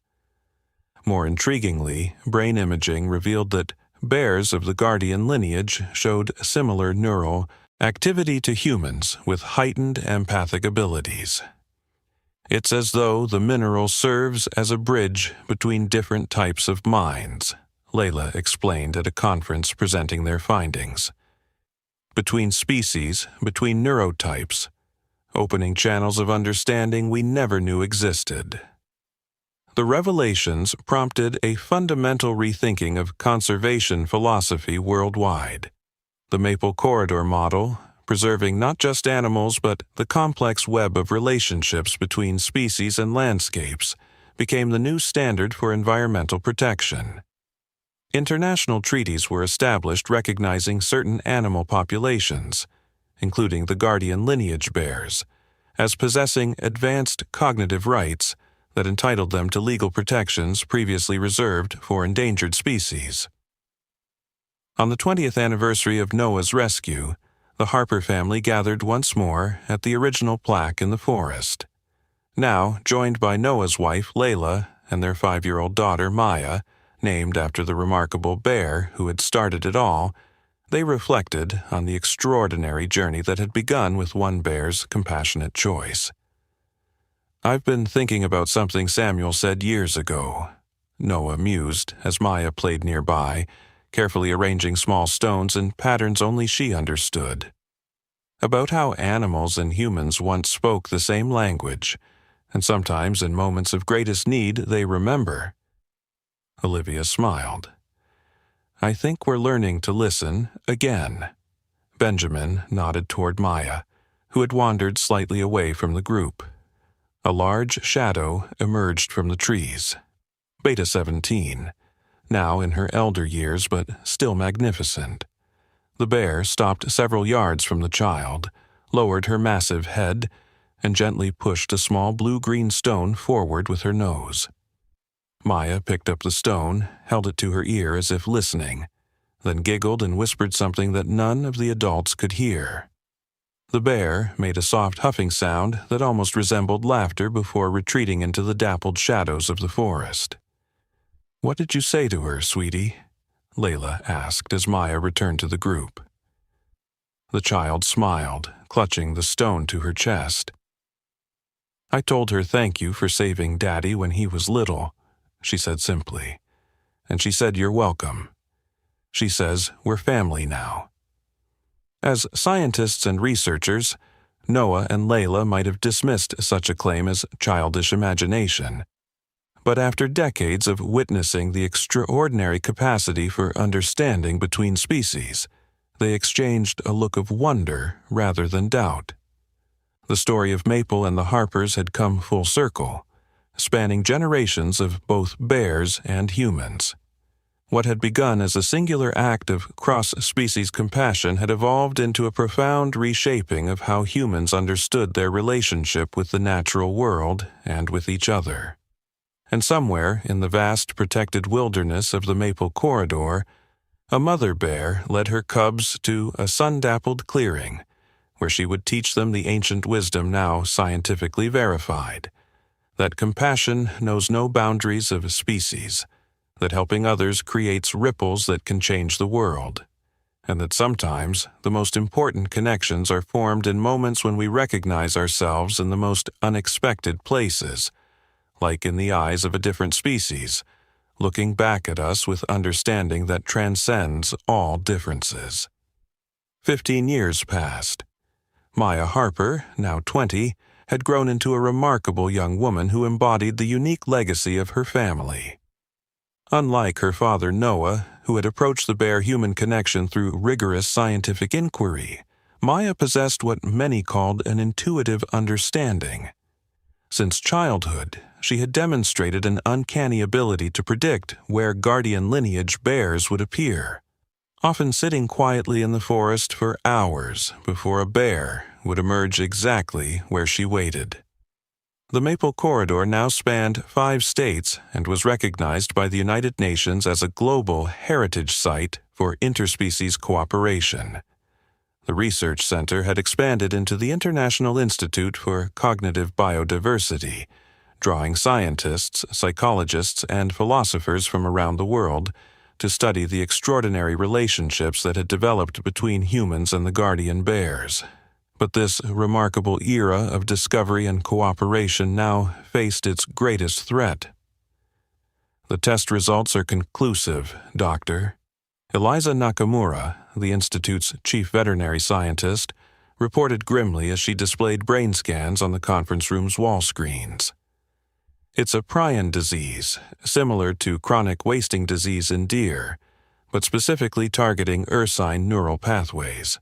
[SPEAKER 1] More intriguingly, brain imaging revealed that bears of the guardian lineage showed similar neural activity to humans with heightened empathic abilities. "It's as though the mineral serves as a bridge between different types of minds," Layla explained at a conference presenting their findings. "Between species, between neurotypes, opening channels of understanding we never knew existed." The revelations prompted a fundamental rethinking of conservation philosophy worldwide. The Maple Corridor model, preserving not just animals but the complex web of relationships between species and landscapes, became the new standard for environmental protection. International treaties were established recognizing certain animal populations, including the guardian lineage bears, as possessing advanced cognitive rights that entitled them to legal protections previously reserved for endangered species. On the 20th anniversary of Noah's rescue, the Harper family gathered once more at the original plaque in the forest. Now, joined by Noah's wife, Layla, and their 5-year-old daughter, Maya, named after the remarkable bear who had started it all, they reflected on the extraordinary journey that had begun with one bear's compassionate choice. "I've been thinking about something Samuel said years ago," Noah mused as Maya played nearby, carefully arranging small stones in patterns only she understood. "About how animals and humans once spoke the same language, and sometimes in moments of greatest need they remember." Olivia smiled. "I think we're learning to listen again." Benjamin nodded toward Maya, who had wandered slightly away from the group. A large shadow emerged from the trees. Beta 17. Now in her elder years but still magnificent. The bear stopped several yards from the child, lowered her massive head, and gently pushed a small blue-green stone forward with her nose. Maya picked up the stone, held it to her ear as if listening, then giggled and whispered something that none of the adults could hear. The bear made a soft huffing sound that almost resembled laughter before retreating into the dappled shadows of the forest. "What did you say to her, sweetie?" Layla asked as Maya returned to the group. The child smiled, clutching the stone to her chest. "I told her thank you for saving Daddy when he was little," she said simply. "And she said you're welcome. She says we're family now." As scientists and researchers, Noah and Layla might have dismissed such a claim as childish imagination. But after decades of witnessing the extraordinary capacity for understanding between species, they exchanged a look of wonder rather than doubt. The story of Maple and the Harpers had come full circle, spanning generations of both bears and humans. What had begun as a singular act of cross-species compassion had evolved into a profound reshaping of how humans understood their relationship with the natural world and with each other. And somewhere in the vast protected wilderness of the Maple Corridor, a mother bear led her cubs to a sun-dappled clearing, where she would teach them the ancient wisdom now scientifically verified, that compassion knows no boundaries of species, that helping others creates ripples that can change the world, and that sometimes the most important connections are formed in moments when we recognize ourselves in the most unexpected places, like in the eyes of a different species, looking back at us with understanding that transcends all differences. 15 years passed. Maya Harper, now 20, had grown into a remarkable young woman who embodied the unique legacy of her family. Unlike her father Noah, who had approached the bear-human connection through rigorous scientific inquiry, Maya possessed what many called an intuitive understanding. Since childhood, she had demonstrated an uncanny ability to predict where guardian lineage bears would appear, often sitting quietly in the forest for hours before a bear would emerge exactly where she waited. The Maple Corridor now spanned 5 states and was recognized by the United Nations as a global heritage site for interspecies cooperation. The research center had expanded into the International Institute for Cognitive Biodiversity, drawing scientists, psychologists, and philosophers from around the world to study the extraordinary relationships that had developed between humans and the guardian bears. But this remarkable era of discovery and cooperation now faced its greatest threat. "The test results are conclusive, Doctor." Eliza Nakamura, the Institute's chief veterinary scientist, reported grimly as she displayed brain scans on the conference room's wall screens. "It's a prion disease, similar to chronic wasting disease in deer, but specifically targeting ursine neural pathways.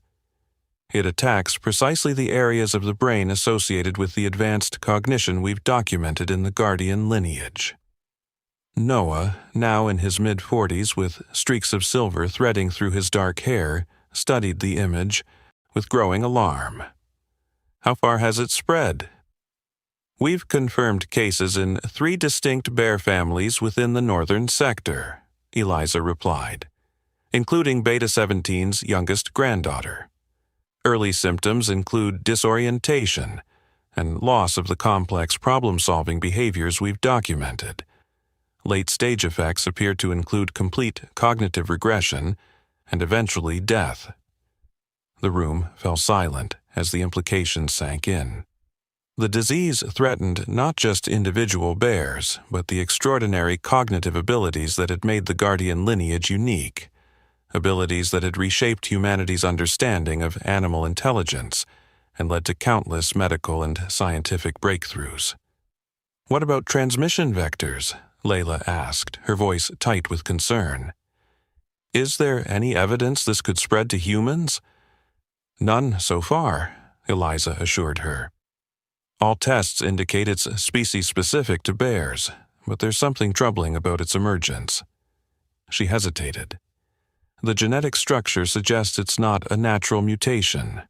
[SPEAKER 1] It attacks precisely the areas of the brain associated with the advanced cognition we've documented in the guardian lineage." Noah, now in his mid-40s with streaks of silver threading through his dark hair, studied the image with growing alarm. "How far has it spread?" "We've confirmed cases in 3 distinct bear families within the northern sector," Eliza replied, "including Beta 17's youngest granddaughter. Early symptoms include disorientation and loss of the complex problem-solving behaviors we've documented. Late-stage effects appear to include complete cognitive regression and eventually death." The room fell silent as the implications sank in. The disease threatened not just individual bears, but the extraordinary cognitive abilities that had made the guardian lineage unique, abilities that had reshaped humanity's understanding of animal intelligence and led to countless medical and scientific breakthroughs. "What about transmission vectors?" Layla asked, her voice tight with concern. "Is there any evidence this could spread to humans?" "None so far," Eliza assured her. "All tests indicate it's species-specific to bears, but there's something troubling about its emergence." She hesitated. "The genetic structure suggests it's not a natural mutation.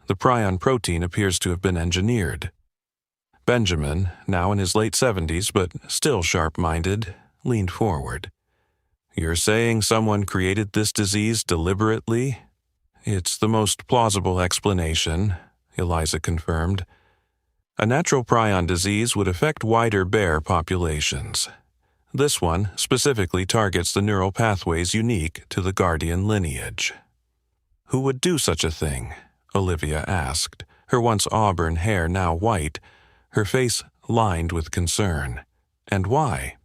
[SPEAKER 1] The prion protein appears to have been engineered." Benjamin, now in his late 70s but still sharp-minded, leaned forward. "You're saying someone created this disease deliberately?" "It's the most plausible explanation," Eliza confirmed. "A natural prion disease would affect wider bear populations. This one specifically targets the neural pathways unique to the guardian lineage." "Who would do such a thing?" Olivia asked, her once auburn hair now white, her face lined with concern. "And why?"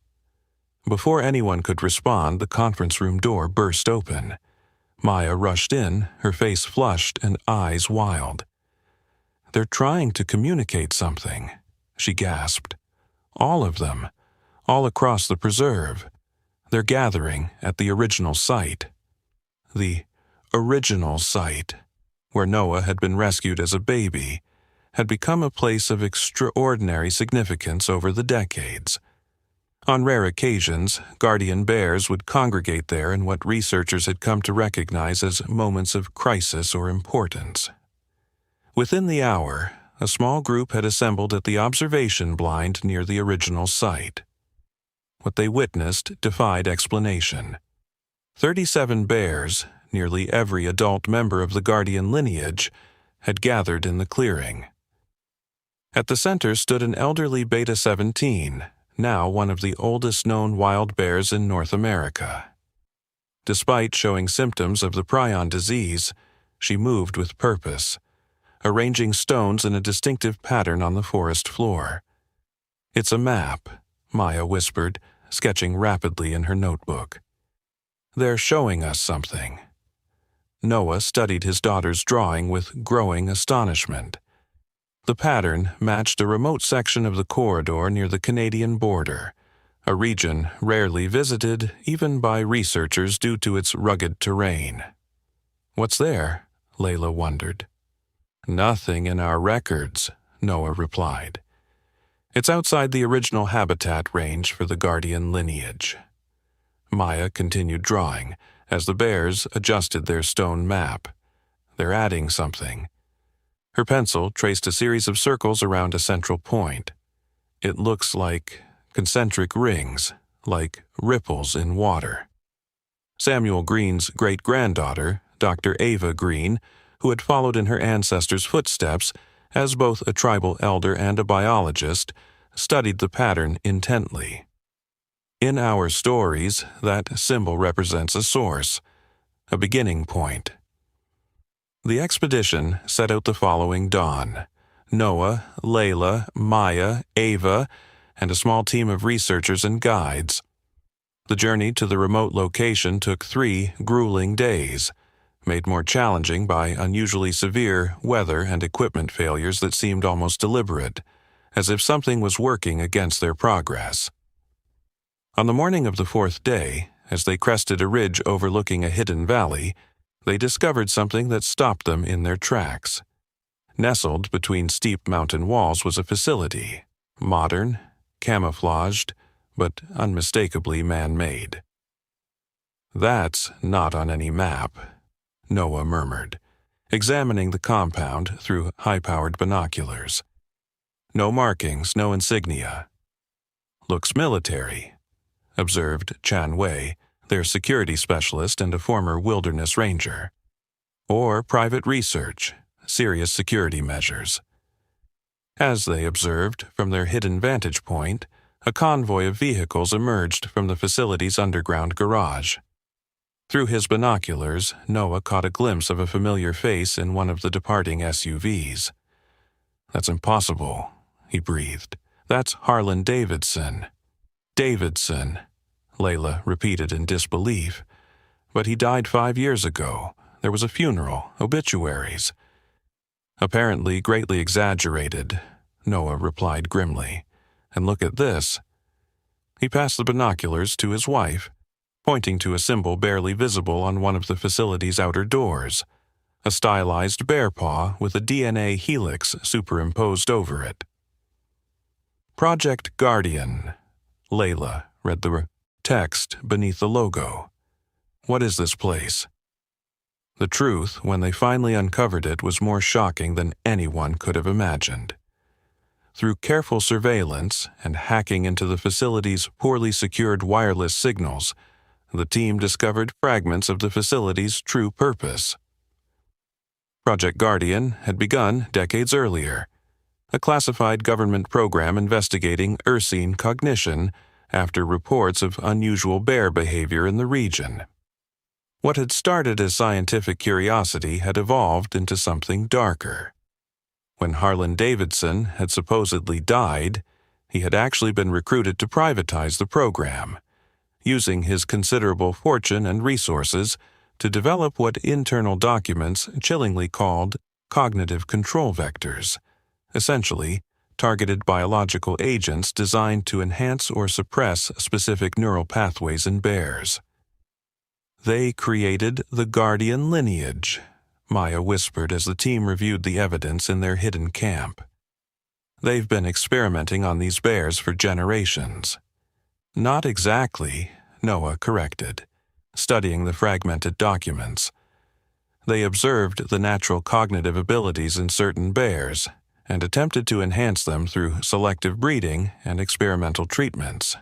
[SPEAKER 1] Before anyone could respond, the conference room door burst open. Maya rushed in, her face flushed and eyes wild. "They're trying to communicate something," she gasped. "All of them, all across the preserve. They're gathering at the original site." The original site, where Noah had been rescued as a baby, had become a place of extraordinary significance over the decades. On rare occasions, guardian bears would congregate there in what researchers had come to recognize as moments of crisis or importance. Within the hour, a small group had assembled at the observation blind near the original site. What they witnessed defied explanation. 37 bears, nearly every adult member of the guardian lineage, had gathered in the clearing. At the center stood an elderly Beta 17, now one of the oldest known wild bears in North America. Despite showing symptoms of the prion disease, she moved with purpose, arranging stones in a distinctive pattern on the forest floor. "It's a map," Maya whispered, sketching rapidly in her notebook. "They're showing us something." Noah studied his daughter's drawing with growing astonishment. The pattern matched a remote section of the corridor near the Canadian border, a region rarely visited even by researchers due to its rugged terrain. "What's there?" Layla wondered. "Nothing in our records," Noah replied. "It's outside the original habitat range for the Guardian lineage." Maya continued drawing as the bears adjusted their stone map. "They're adding something." Her pencil traced a series of circles around a central point. "It looks like concentric rings, like ripples in water." Samuel Green's great-granddaughter, Dr. Ava Green, who had followed in her ancestors' footsteps as both a tribal elder and a biologist, studied the pattern intently. "In our stories, that symbol represents a source, a beginning point." The expedition set out the following dawn. Noah, Layla, Maya, Ava, and a small team of researchers and guides. The journey to the remote location took 3 grueling days, made more challenging by unusually severe weather and equipment failures that seemed almost deliberate, as if something was working against their progress. On the morning of the 4th day, as they crested a ridge overlooking a hidden valley, they discovered something that stopped them in their tracks. Nestled between steep mountain walls was a facility, modern, camouflaged, but unmistakably man-made. "That's not on any map," Noah murmured, examining the compound through high-powered binoculars. "No markings, no insignia." "Looks military," observed Chan Wei, their security specialist and a former wilderness ranger. "Or private research, serious security measures." As they observed from their hidden vantage point, a convoy of vehicles emerged from the facility's underground garage. Through his binoculars, Noah caught a glimpse of a familiar face in one of the departing SUVs. "That's impossible," he breathed. "That's Harlan Davidson." "Davidson," Layla repeated in disbelief. "But he died 5 years ago. There was a funeral, obituaries." "Apparently greatly exaggerated," Noah replied grimly. "And look at this." He passed the binoculars to his wife, pointing to a symbol barely visible on one of the facility's outer doors, a stylized bear paw with a DNA helix superimposed over it. "Project Guardian," Layla read the text beneath the logo. "What is this place?" The truth, when they finally uncovered it, was more shocking than anyone could have imagined. Through careful surveillance and hacking into the facility's poorly secured wireless signals, the team discovered fragments of the facility's true purpose. Project Guardian had begun decades earlier, a classified government program investigating Ursine cognition after reports of unusual bear behavior in the region. What had started as scientific curiosity had evolved into something darker. When Harlan Davidson had supposedly died, he had actually been recruited to privatize the program, using his considerable fortune and resources to develop what internal documents chillingly called cognitive control vectors, essentially targeted biological agents designed to enhance or suppress specific neural pathways in bears. "They created the Guardian lineage," Maya whispered as the team reviewed the evidence in their hidden camp. "They've been experimenting on these bears for generations." "Not exactly," Noah corrected, studying the fragmented documents. "They observed the natural cognitive abilities in certain bears and attempted to enhance them through selective breeding and experimental treatments.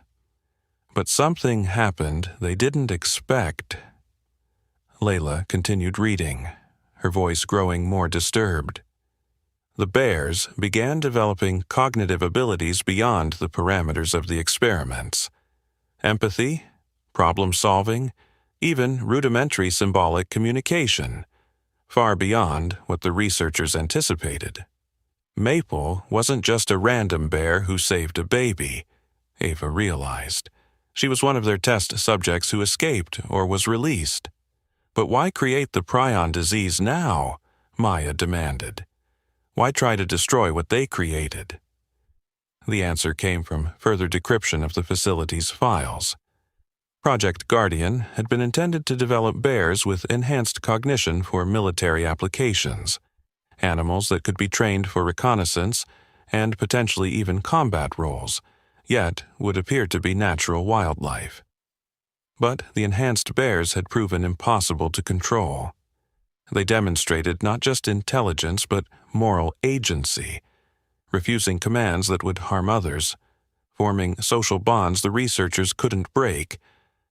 [SPEAKER 1] But something happened they didn't expect." Layla continued reading, her voice growing more disturbed. "The bears began developing cognitive abilities beyond the parameters of the experiments. Empathy, problem-solving, even rudimentary symbolic communication, far beyond what the researchers anticipated. Maple wasn't just a random bear who saved a baby, Ava realized. She was one of their test subjects who escaped or was released. But why create the prion disease now? Maya demanded. Why try to destroy what they created? The answer came from further decryption of the facility's files. Project Guardian had been intended to develop bears with enhanced cognition for military applications, animals that could be trained for reconnaissance and potentially even combat roles, yet would appear to be natural wildlife. But the enhanced bears had proven impossible to control. They demonstrated not just intelligence but moral agency, refusing commands that would harm others, forming social bonds the researchers couldn't break,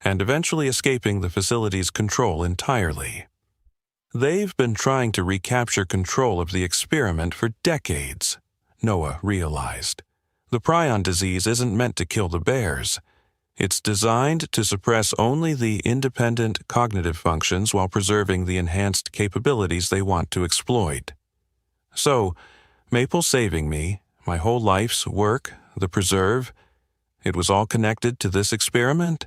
[SPEAKER 1] and eventually escaping the facility's control entirely. They've been trying to recapture control of the experiment for decades, Noah realized. The prion disease isn't meant to kill the bears. It's designed to suppress only the independent cognitive functions while preserving the enhanced capabilities they want to exploit. So, Maple saving me, my whole life's work, the preserve, it was all connected to this experiment?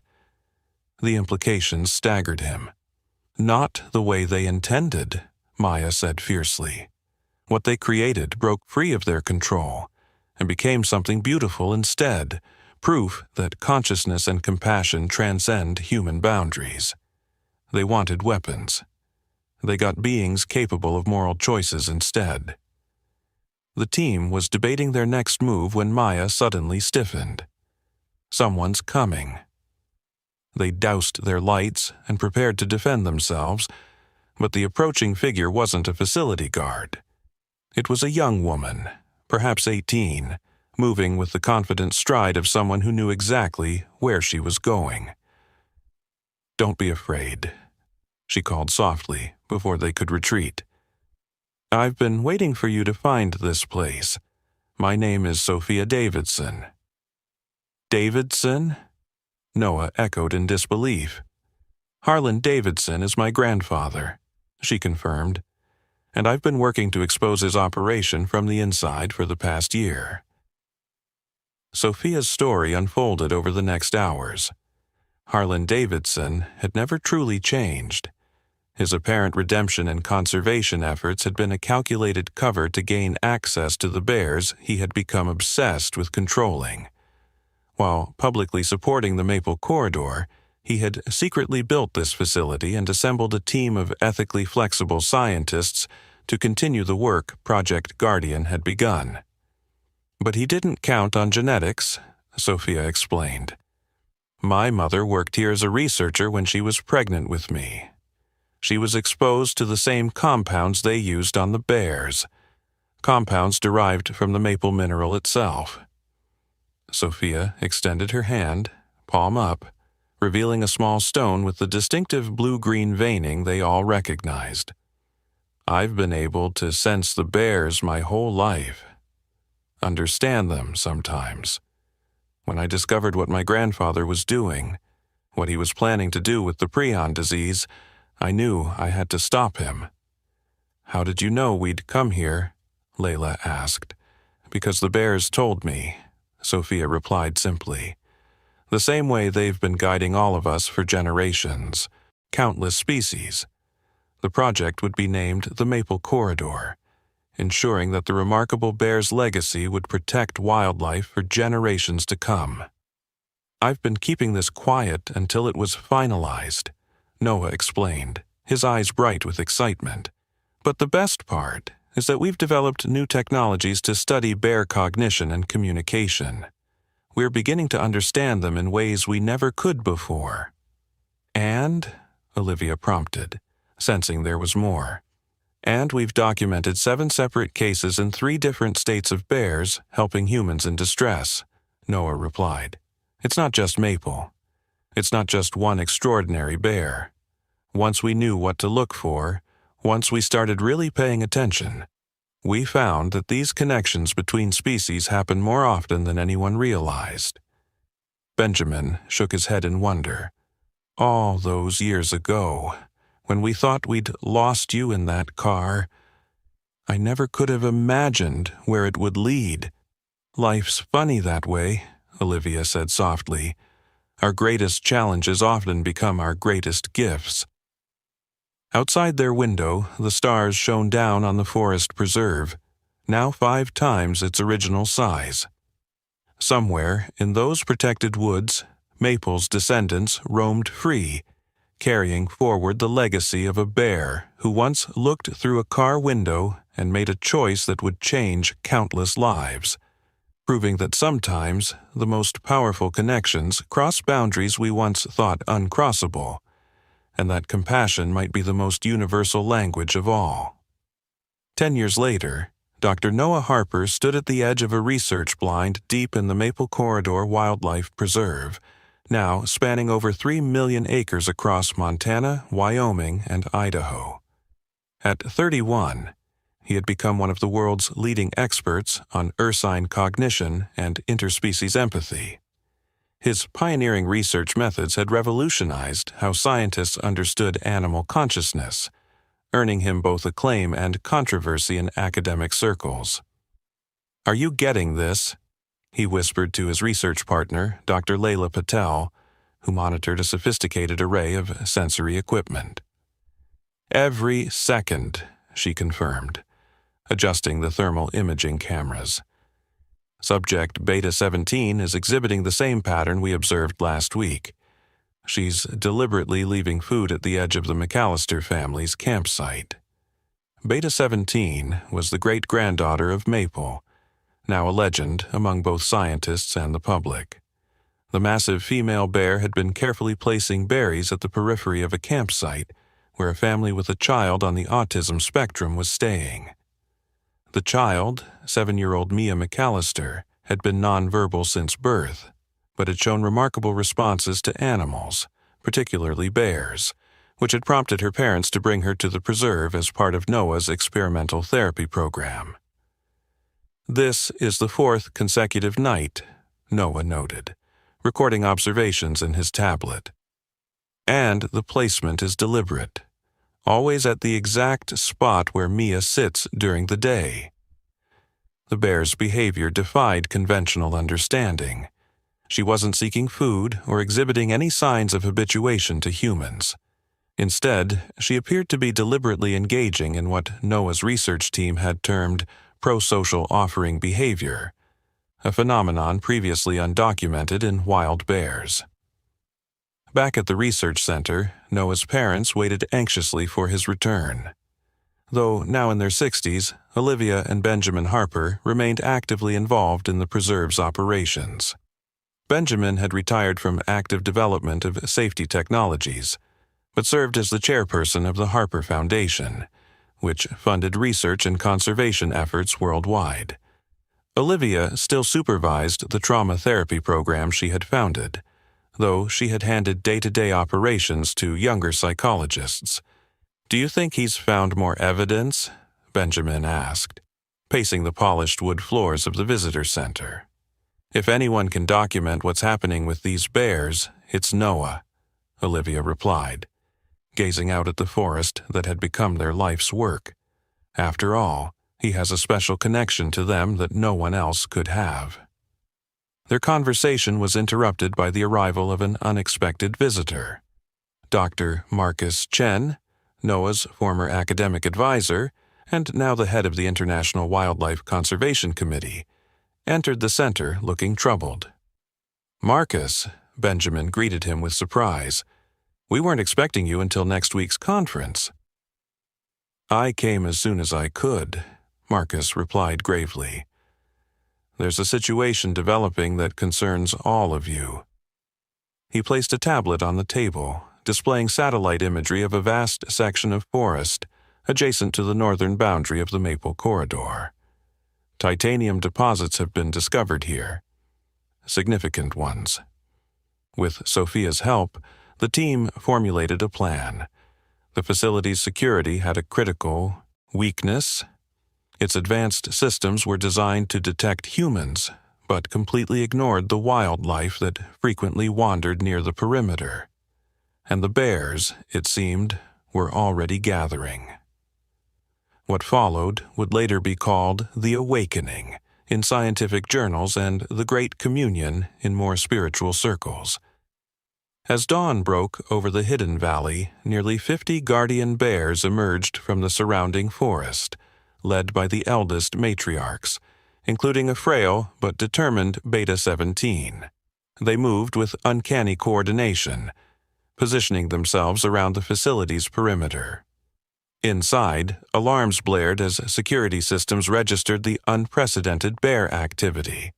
[SPEAKER 1] The implications staggered him. Not the way they intended, Maya said fiercely. What they created broke free of their control and became something beautiful instead, proof that consciousness and compassion transcend human boundaries. They wanted weapons. They got beings capable of moral choices instead. The team was debating their next move when Maya suddenly stiffened. Someone's coming. They doused their lights and prepared to defend themselves, but the approaching figure wasn't a facility guard. It was a young woman, perhaps 18, moving with the confident stride of someone who knew exactly where she was going. "Don't be afraid," she called softly before they could retreat. "I've been waiting for you to find this place. My name is Sophia Davidson." "Davidson?" Noah echoed in disbelief. "Harlan Davidson is my grandfather," she confirmed, "and I've been working to expose his operation from the inside for the past year." Sophia's story unfolded over the next hours. Harlan Davidson had never truly changed. His apparent redemption and conservation efforts had been a calculated cover to gain access to the bears he had become obsessed with controlling. While publicly supporting the Maple Corridor, he had secretly built this facility and assembled a team of ethically flexible scientists to continue the work Project Guardian had begun. But he didn't count on genetics, Sophia explained. "My mother worked here as a researcher when she was pregnant with me. She was exposed to the same compounds they used on the bears, compounds derived from the maple mineral itself." Sophia extended her hand, palm up, revealing a small stone with the distinctive blue-green veining they all recognized. "I've been able to sense the bears my whole life. Understand them sometimes. When I discovered what my grandfather was doing, what he was planning to do with the prion disease, I knew I had to stop him." "How did you know we'd come here?" Layla asked. "Because the bears told me," Sophia replied simply. "The same way they've been guiding all of us for generations, countless species. The project would be named the Maple Corridor, ensuring that the remarkable bear's legacy would protect wildlife for generations to come. I've been keeping this quiet until it was finalized," Noah explained, his eyes bright with excitement. "But the best part is that we've developed new technologies to study bear cognition and communication. We're beginning to understand them in ways we never could before." "And?" Olivia prompted, sensing there was more. "And we've documented 7 separate cases in 3 different states of bears helping humans in distress," Noah replied. "It's not just Maple. It's not just one extraordinary bear. Once we knew what to look for, once we started really paying attention, we found that these connections between species happen more often than anyone realized." Benjamin shook his head in wonder. "All those years ago, when we thought we'd lost you in that car, I never could have imagined where it would lead." "Life's funny that way," Olivia said softly. Our greatest challenges often become our greatest gifts. Outside their window, the stars shone down on the forest preserve, now 5 times its original size. Somewhere in those protected woods, Maple's descendants roamed free, carrying forward the legacy of a bear who once looked through a car window and made a choice that would change countless lives, proving that sometimes the most powerful connections cross boundaries we once thought uncrossable, and that compassion might be the most universal language of all. 10 years later, Dr. Noah Harper stood at the edge of a research blind deep in the Maple Corridor Wildlife Preserve, now spanning over 3 million acres across Montana, Wyoming, and Idaho. At 31, he had become one of the world's leading experts on ursine cognition and interspecies empathy. His pioneering research methods had revolutionized how scientists understood animal consciousness, earning him both acclaim and controversy in academic circles. "Are you getting this?" he whispered to his research partner, Dr. Leila Patel, who monitored a sophisticated array of sensory equipment. "Every second," she confirmed, adjusting the thermal imaging cameras. Subject Beta 17 is exhibiting the same pattern we observed last week. She's deliberately leaving food at the edge of the McAllister family's campsite. Beta 17 was the great-granddaughter of Maple, now a legend among both scientists and the public. The massive female bear had been carefully placing berries at the periphery of a campsite where a family with a child on the autism spectrum was staying. The child, 7-year-old Mia McAllister, had been nonverbal since birth, but had shown remarkable responses to animals, particularly bears, which had prompted her parents to bring her to the preserve as part of Noah's experimental therapy program. "This is the 4th consecutive night," Noah noted, recording observations in his tablet. "And the placement is deliberate, always at the exact spot where Mia sits during the day." The bear's behavior defied conventional understanding. She wasn't seeking food or exhibiting any signs of habituation to humans. Instead, she appeared to be deliberately engaging in what Noah's research team had termed prosocial offering behavior, a phenomenon previously undocumented in wild bears. Back at the research center, Noah's parents waited anxiously for his return. Though now in their 60s, Olivia and Benjamin Harper remained actively involved in the preserve's operations. Benjamin had retired from active development of safety technologies, but served as the chairperson of the Harper Foundation, which funded research and conservation efforts worldwide. Olivia still supervised the trauma therapy program she had founded, though she had handed day-to-day operations to younger psychologists. "Do you think he's found more evidence?" Benjamin asked, pacing the polished wood floors of the visitor center. "If anyone can document what's happening with these bears, it's Noah," Olivia replied, gazing out at the forest that had become their life's work. "After all, he has a special connection to them that no one else could have." Their conversation was interrupted by the arrival of an unexpected visitor. Dr. Marcus Chen, Noah's former academic advisor and now the head of the International Wildlife Conservation Committee, entered the center looking troubled. "Marcus," Benjamin greeted him with surprise, "we weren't expecting you until next week's conference." "I came as soon as I could," Marcus replied gravely. "There's a situation developing that concerns all of you." He placed a tablet on the table, displaying satellite imagery of a vast section of forest adjacent to the northern boundary of the Maple Corridor. Titanium deposits have been discovered here, significant ones. With Sophia's help, the team formulated a plan. The facility's security had a critical weakness. Its advanced systems were designed to detect humans, but completely ignored the wildlife that frequently wandered near the perimeter. And the bears, it seemed, were already gathering. What followed would later be called the Awakening in scientific journals and the Great Communion in more spiritual circles. As dawn broke over the hidden valley, nearly 50 guardian bears emerged from the surrounding forest, led by the eldest matriarchs, including a frail but determined Beta-17. They moved with uncanny coordination, positioning themselves around the facility's perimeter. Inside, alarms blared as security systems registered the unprecedented bear activity.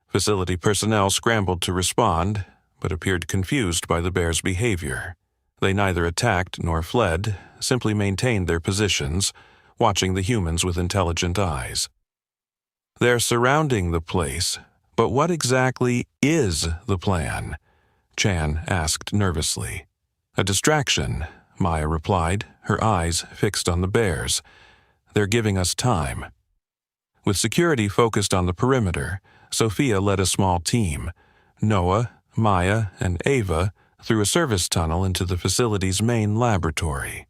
[SPEAKER 1] Facility personnel scrambled to respond, but appeared confused by the bears' behavior. They neither attacked nor fled, simply maintained their positions, watching the humans with intelligent eyes. They're surrounding the place, but what exactly is the plan? Chan asked nervously. A distraction, Maya replied, her eyes fixed on the bears. They're giving us time. With security focused on the perimeter, Sophia led a small team, Noah, Maya, and Ava, through a service tunnel into the facility's main laboratory.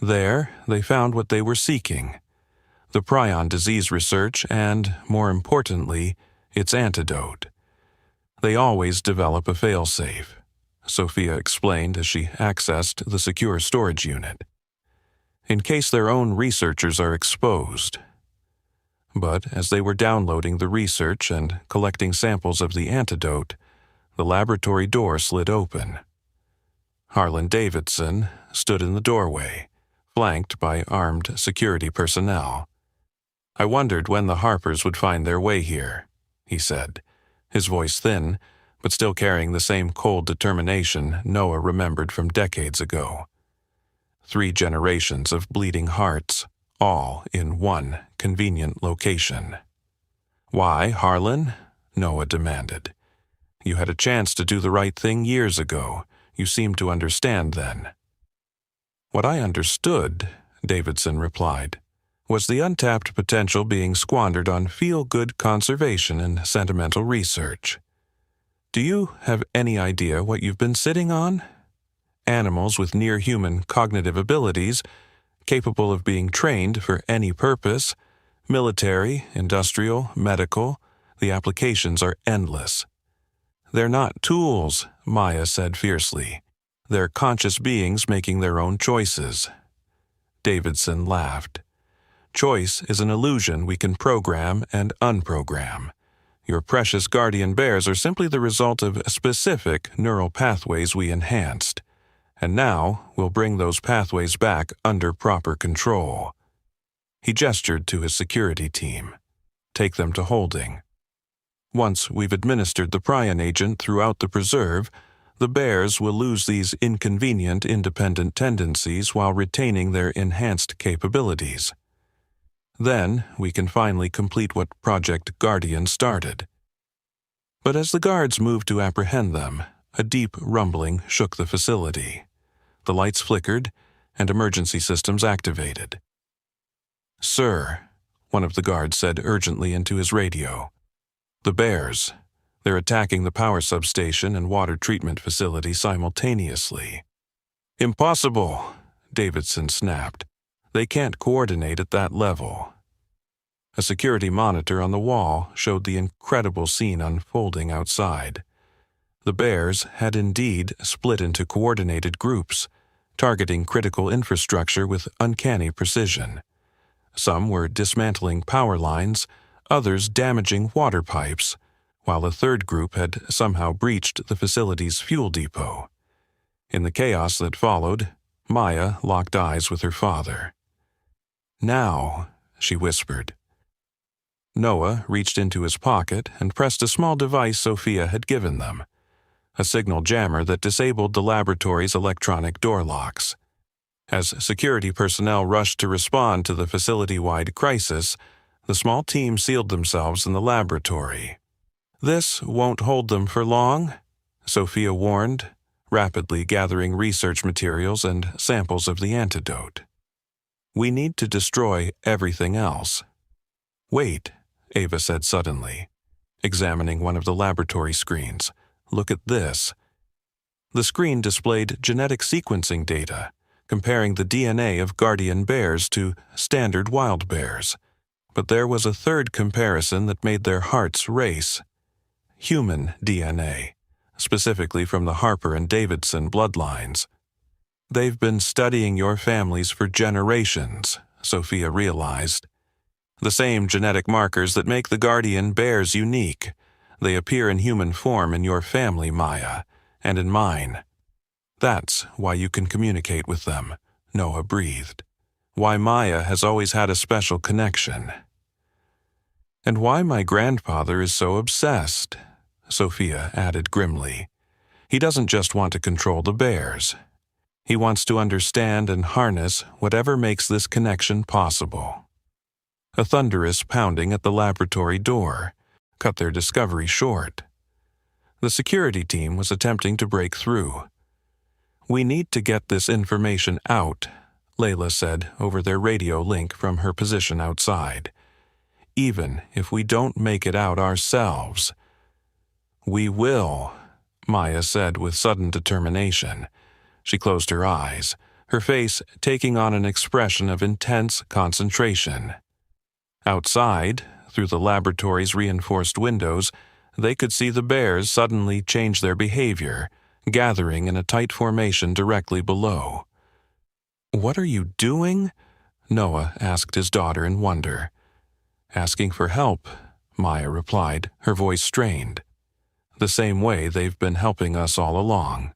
[SPEAKER 1] There, they found what they were seeking: the prion disease research and, more importantly, its antidote. They always develop a failsafe, Sophia explained as she accessed the secure storage unit, in case their own researchers are exposed. But as they were downloading the research and collecting samples of the antidote, the laboratory door slid open. Harlan Davidson stood in the doorway, flanked by armed security personnel. "I wondered when the Harpers would find their way here," he said, his voice thin, but still carrying the same cold determination Noah remembered from decades ago. 3 generations of bleeding hearts, all in one convenient location. "Why, Harlan?" Noah demanded. "You had a chance to do the right thing years ago. You seemed to understand then." "What I understood," Davidson replied, "was the untapped potential being squandered on feel-good conservation and sentimental research. Do you have any idea what you've been sitting on? Animals with near-human cognitive abilities, capable of being trained for any purpose, military, industrial, medical, the applications are endless." "They're not tools," Maya said fiercely. "They're conscious beings making their own choices." Davidson laughed. "Choice is an illusion we can program and unprogram. Your precious guardian bears are simply the result of specific neural pathways we enhanced. And now we'll bring those pathways back under proper control." He gestured to his security team. "Take them to holding. Once we've administered the prion agent throughout the preserve, the bears will lose these inconvenient independent tendencies while retaining their enhanced capabilities. Then we can finally complete what Project Guardian started." But as the guards moved to apprehend them, a deep rumbling shook the facility. The lights flickered, and emergency systems activated. "Sir," one of the guards said urgently into his radio, "the bears. They're attacking the power substation and water treatment facility simultaneously." "Impossible," Davidson snapped. "They can't coordinate at that level." A security monitor on the wall showed the incredible scene unfolding outside. The bears had indeed split into coordinated groups, targeting critical infrastructure with uncanny precision. Some were dismantling power lines, others damaging water pipes, while a third group had somehow breached the facility's fuel depot. In the chaos that followed, Maya locked eyes with her father. "Now," she whispered. Noah reached into his pocket and pressed a small device Sophia had given them, a signal jammer that disabled the laboratory's electronic door locks. As security personnel rushed to respond to the facility-wide crisis, the small team sealed themselves in the laboratory. "This won't hold them for long," Sophia warned, rapidly gathering research materials and samples of the antidote. "We need to destroy everything else." "Wait," Ava said suddenly, examining one of the laboratory screens. "Look at this." The screen displayed genetic sequencing data, comparing the DNA of guardian bears to standard wild bears. But there was a third comparison that made their hearts race. Human DNA, specifically from the Harper and Davidson bloodlines. They've been studying your families for generations, Sophia realized. The same genetic markers that make the guardian bears unique. They appear in human form in your family, Maya, and in mine. That's why you can communicate with them, Noah breathed. Why Maya has always had a special connection. And why my grandfather is so obsessed, Sophia added grimly. He doesn't just want to control the bears. He wants to understand and harness whatever makes this connection possible. A thunderous pounding at the laboratory door cut their discovery short. The security team was attempting to break through. "We need to get this information out," Layla said over their radio link from her position outside. "Even if we don't make it out ourselves." "We will," Maya said with sudden determination. She closed her eyes, her face taking on an expression of intense concentration. Outside, through the laboratory's reinforced windows, they could see the bears suddenly change their behavior, gathering in a tight formation directly below. "What are you doing?" Noah asked his daughter in wonder. "Asking for help," Maya replied, her voice strained. "The same way they've been helping us all along."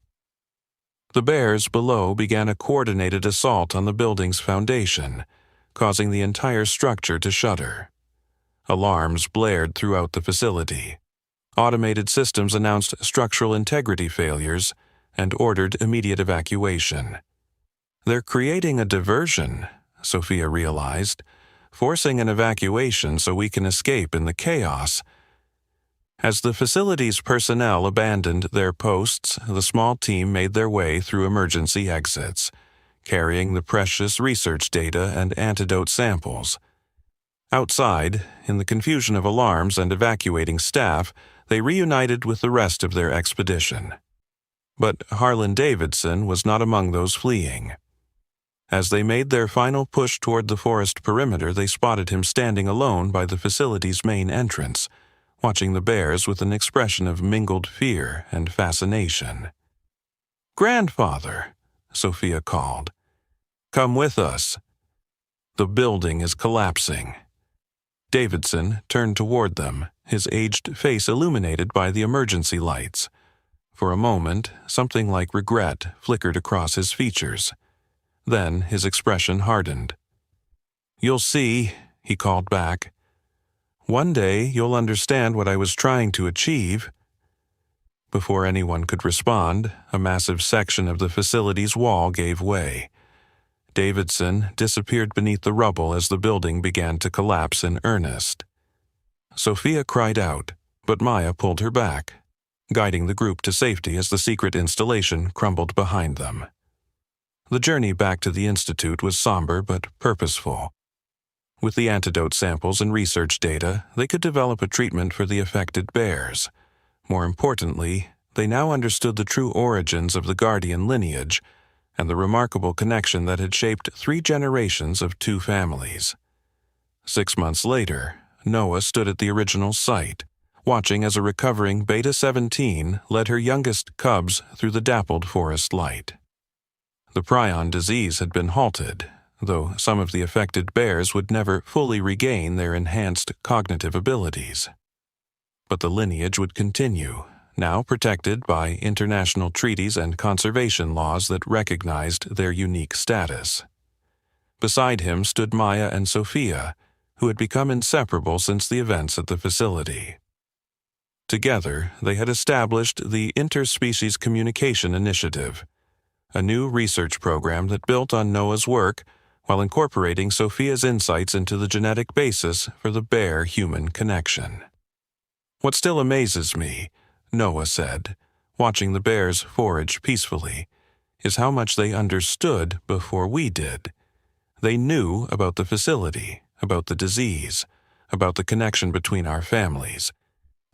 [SPEAKER 1] The bears below began a coordinated assault on the building's foundation, causing the entire structure to shudder. Alarms blared throughout the facility. Automated systems announced structural integrity failures and ordered immediate evacuation. "They're creating a diversion," Sophia realized, "forcing an evacuation so we can escape in the chaos." As the facility's personnel abandoned their posts, the small team made their way through emergency exits, carrying the precious research data and antidote samples. Outside, in the confusion of alarms and evacuating staff, they reunited with the rest of their expedition. But Harlan Davidson was not among those fleeing. As they made their final push toward the forest perimeter, they spotted him standing alone by the facility's main entrance, watching the bears with an expression of mingled fear and fascination. "Grandfather," Sophia called. "Come with us. The building is collapsing." Davidson turned toward them, his aged face illuminated by the emergency lights. For a moment, something like regret flickered across his features. Then his expression hardened. "You'll see," he called back. "One day you'll understand what I was trying to achieve." Before anyone could respond, a massive section of the facility's wall gave way. Davidson disappeared beneath the rubble as the building began to collapse in earnest. Sophia cried out, but Maya pulled her back, guiding the group to safety as the secret installation crumbled behind them. The journey back to the Institute was somber but purposeful. With the antidote samples and research data, they could develop a treatment for the affected bears. More importantly, they now understood the true origins of the Guardian lineage and the remarkable connection that had shaped 3 generations of 2 families. 6 months later, Noah stood at the original site, watching as a recovering Beta-17 led her youngest cubs through the dappled forest light. The prion disease had been halted, though some of the affected bears would never fully regain their enhanced cognitive abilities. But the lineage would continue, now protected by international treaties and conservation laws that recognized their unique status. Beside him stood Maya and Sophia, who had become inseparable since the events at the facility. Together, they had established the Interspecies Communication Initiative, a new research program that built on Noah's work while incorporating Sophia's insights into the genetic basis for the bear-human connection. "What still amazes me," Noah said, watching the bears forage peacefully, "is how much they understood before we did. They knew about the facility, about the disease, about the connection between our families.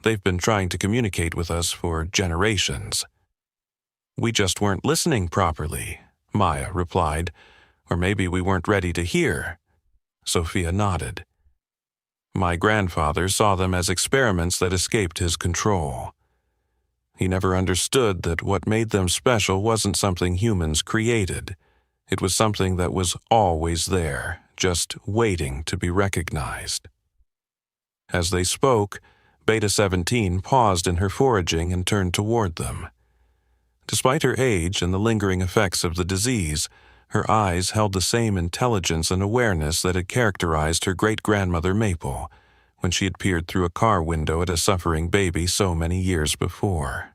[SPEAKER 1] They've been trying to communicate with us for generations." "We just weren't listening properly," Maya replied, "or maybe we weren't ready to hear." Sophia nodded. "My grandfather saw them as experiments that escaped his control." He never understood that what made them special wasn't something humans created. It was something that was always there, just waiting to be recognized. As they spoke, Beta 17 paused in her foraging and turned toward them. Despite her age and the lingering effects of the disease, her eyes held the same intelligence and awareness that had characterized her great-grandmother Maple when she had peered through a car window at a suffering baby so many years before.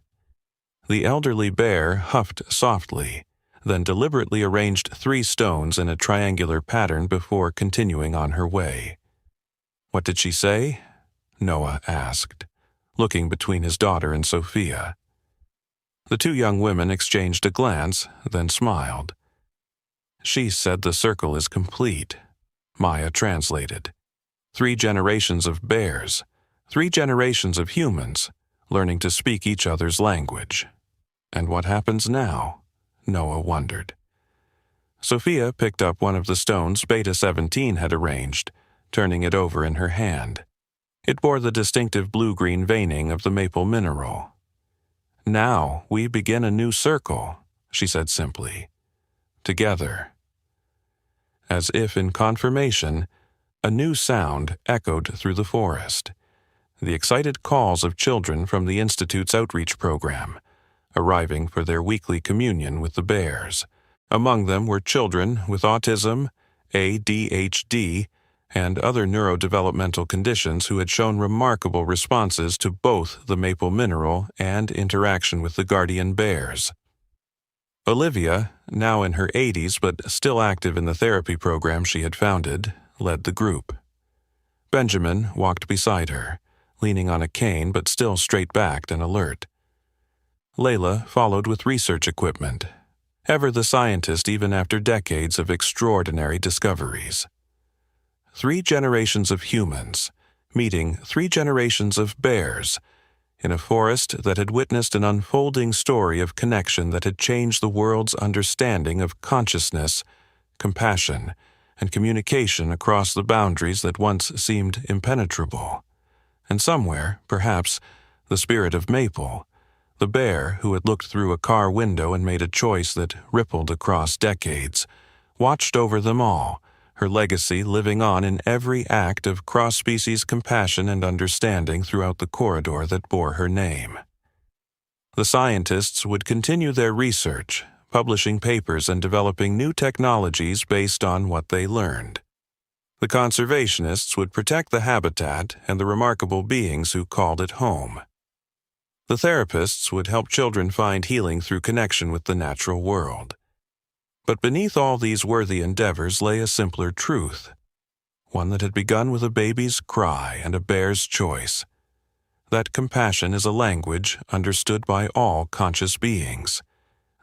[SPEAKER 1] The elderly bear huffed softly, then deliberately arranged 3 stones in a triangular pattern before continuing on her way. "What did she say?" Noah asked, looking between his daughter and Sophia. The 2 young women exchanged a glance, then smiled. "She said the circle is complete," Maya translated. 3 generations of bears, 3 generations of humans, learning to speak each other's language. And what happens now? Noah wondered. Sophia picked up one of the stones Beta 17 had arranged, turning it over in her hand. It bore the distinctive blue-green veining of the maple mineral. "Now we begin a new circle," she said simply. "Together." As if in confirmation, a new sound echoed through the forest. The excited calls of children from the Institute's outreach program, arriving for their weekly communion with the bears. Among them were children with autism, ADHD, and other neurodevelopmental conditions who had shown remarkable responses to both the maple mineral and interaction with the guardian bears. Olivia, now in her 80s but still active in the therapy program she had founded, led the group. Benjamin walked beside her, leaning on a cane but still straight-backed and alert. Layla followed with research equipment, ever the scientist even after decades of extraordinary discoveries. 3 generations of humans meeting 3 generations of bears in a forest that had witnessed an unfolding story of connection that had changed the world's understanding of consciousness, compassion, and communication across the boundaries that once seemed impenetrable. And somewhere, perhaps, the spirit of Maple, the bear who had looked through a car window and made a choice that rippled across decades, watched over them all, her legacy living on in every act of cross-species compassion and understanding throughout the corridor that bore her name. The scientists would continue their research, publishing papers and developing new technologies based on what they learned. The conservationists would protect the habitat and the remarkable beings who called it home. The therapists would help children find healing through connection with the natural world. But beneath all these worthy endeavors lay a simpler truth, one that had begun with a baby's cry and a bear's choice, that compassion is a language understood by all conscious beings,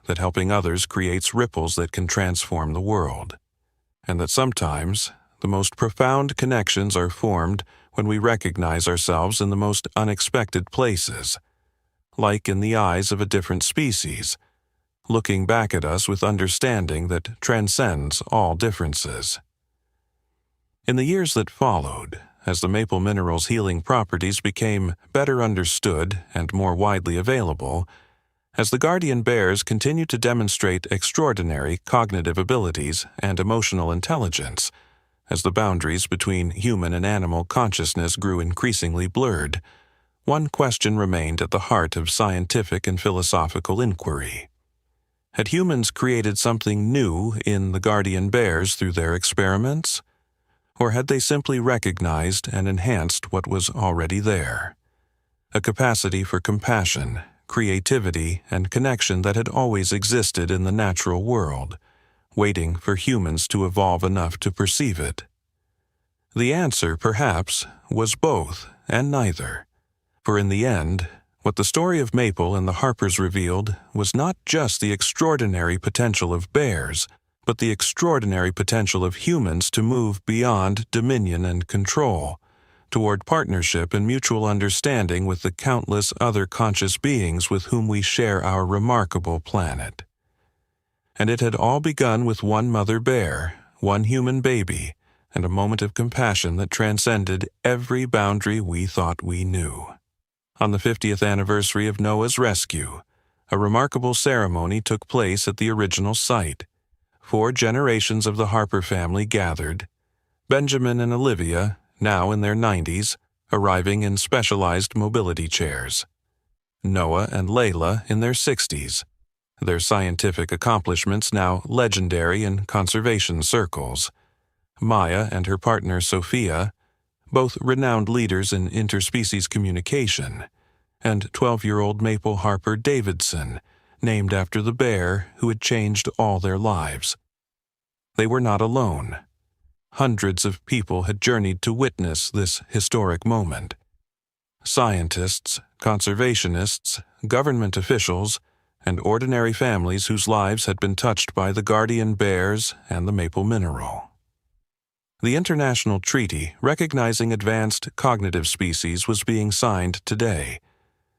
[SPEAKER 1] that helping others creates ripples that can transform the world, and that sometimes the most profound connections are formed when we recognize ourselves in the most unexpected places, like in the eyes of a different species, looking back at us with understanding that transcends all differences. In the years that followed, as the maple mineral's healing properties became better understood and more widely available, as the guardian bears continued to demonstrate extraordinary cognitive abilities and emotional intelligence, as the boundaries between human and animal consciousness grew increasingly blurred, one question remained at the heart of scientific and philosophical inquiry. Had humans created something new in the guardian bears through their experiments? Or had they simply recognized and enhanced what was already there? A capacity for compassion, creativity, and connection that had always existed in the natural world, waiting for humans to evolve enough to perceive it. The answer, perhaps, was both and neither. For in the end, what the story of Maple and the Harpers revealed was not just the extraordinary potential of bears, but the extraordinary potential of humans to move beyond dominion and control, toward partnership and mutual understanding with the countless other conscious beings with whom we share our remarkable planet. And it had all begun with one mother bear, one human baby, and a moment of compassion that transcended every boundary we thought we knew. On the 50th anniversary of Noah's rescue, a remarkable ceremony took place at the original site. 4 generations of the Harper family gathered, Benjamin and Olivia, now in their 90s, arriving in specialized mobility chairs. Noah and Layla in their 60s, their scientific accomplishments now legendary in conservation circles. Maya and her partner Sophia, both renowned leaders in interspecies communication, and 12-year-old Maple Harper Davidson, named after the bear who had changed all their lives. They were not alone. Hundreds of people had journeyed to witness this historic moment. Scientists, conservationists, government officials, and ordinary families whose lives had been touched by the guardian bears and the maple mineral. The international treaty recognizing advanced cognitive species was being signed today,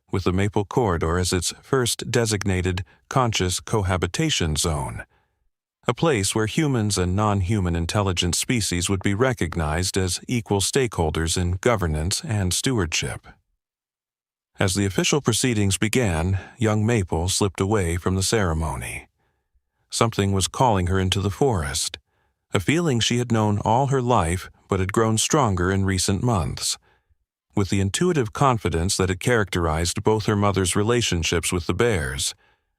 [SPEAKER 1] with the Maple Corridor as its first designated conscious cohabitation zone, a place where humans and non-human intelligent species would be recognized as equal stakeholders in governance and stewardship. As the official proceedings began, young Maple slipped away from the ceremony. Something was calling her into the forest, a feeling she had known all her life but had grown stronger in recent months. With the intuitive confidence that had characterized both her mother's relationships with the bears,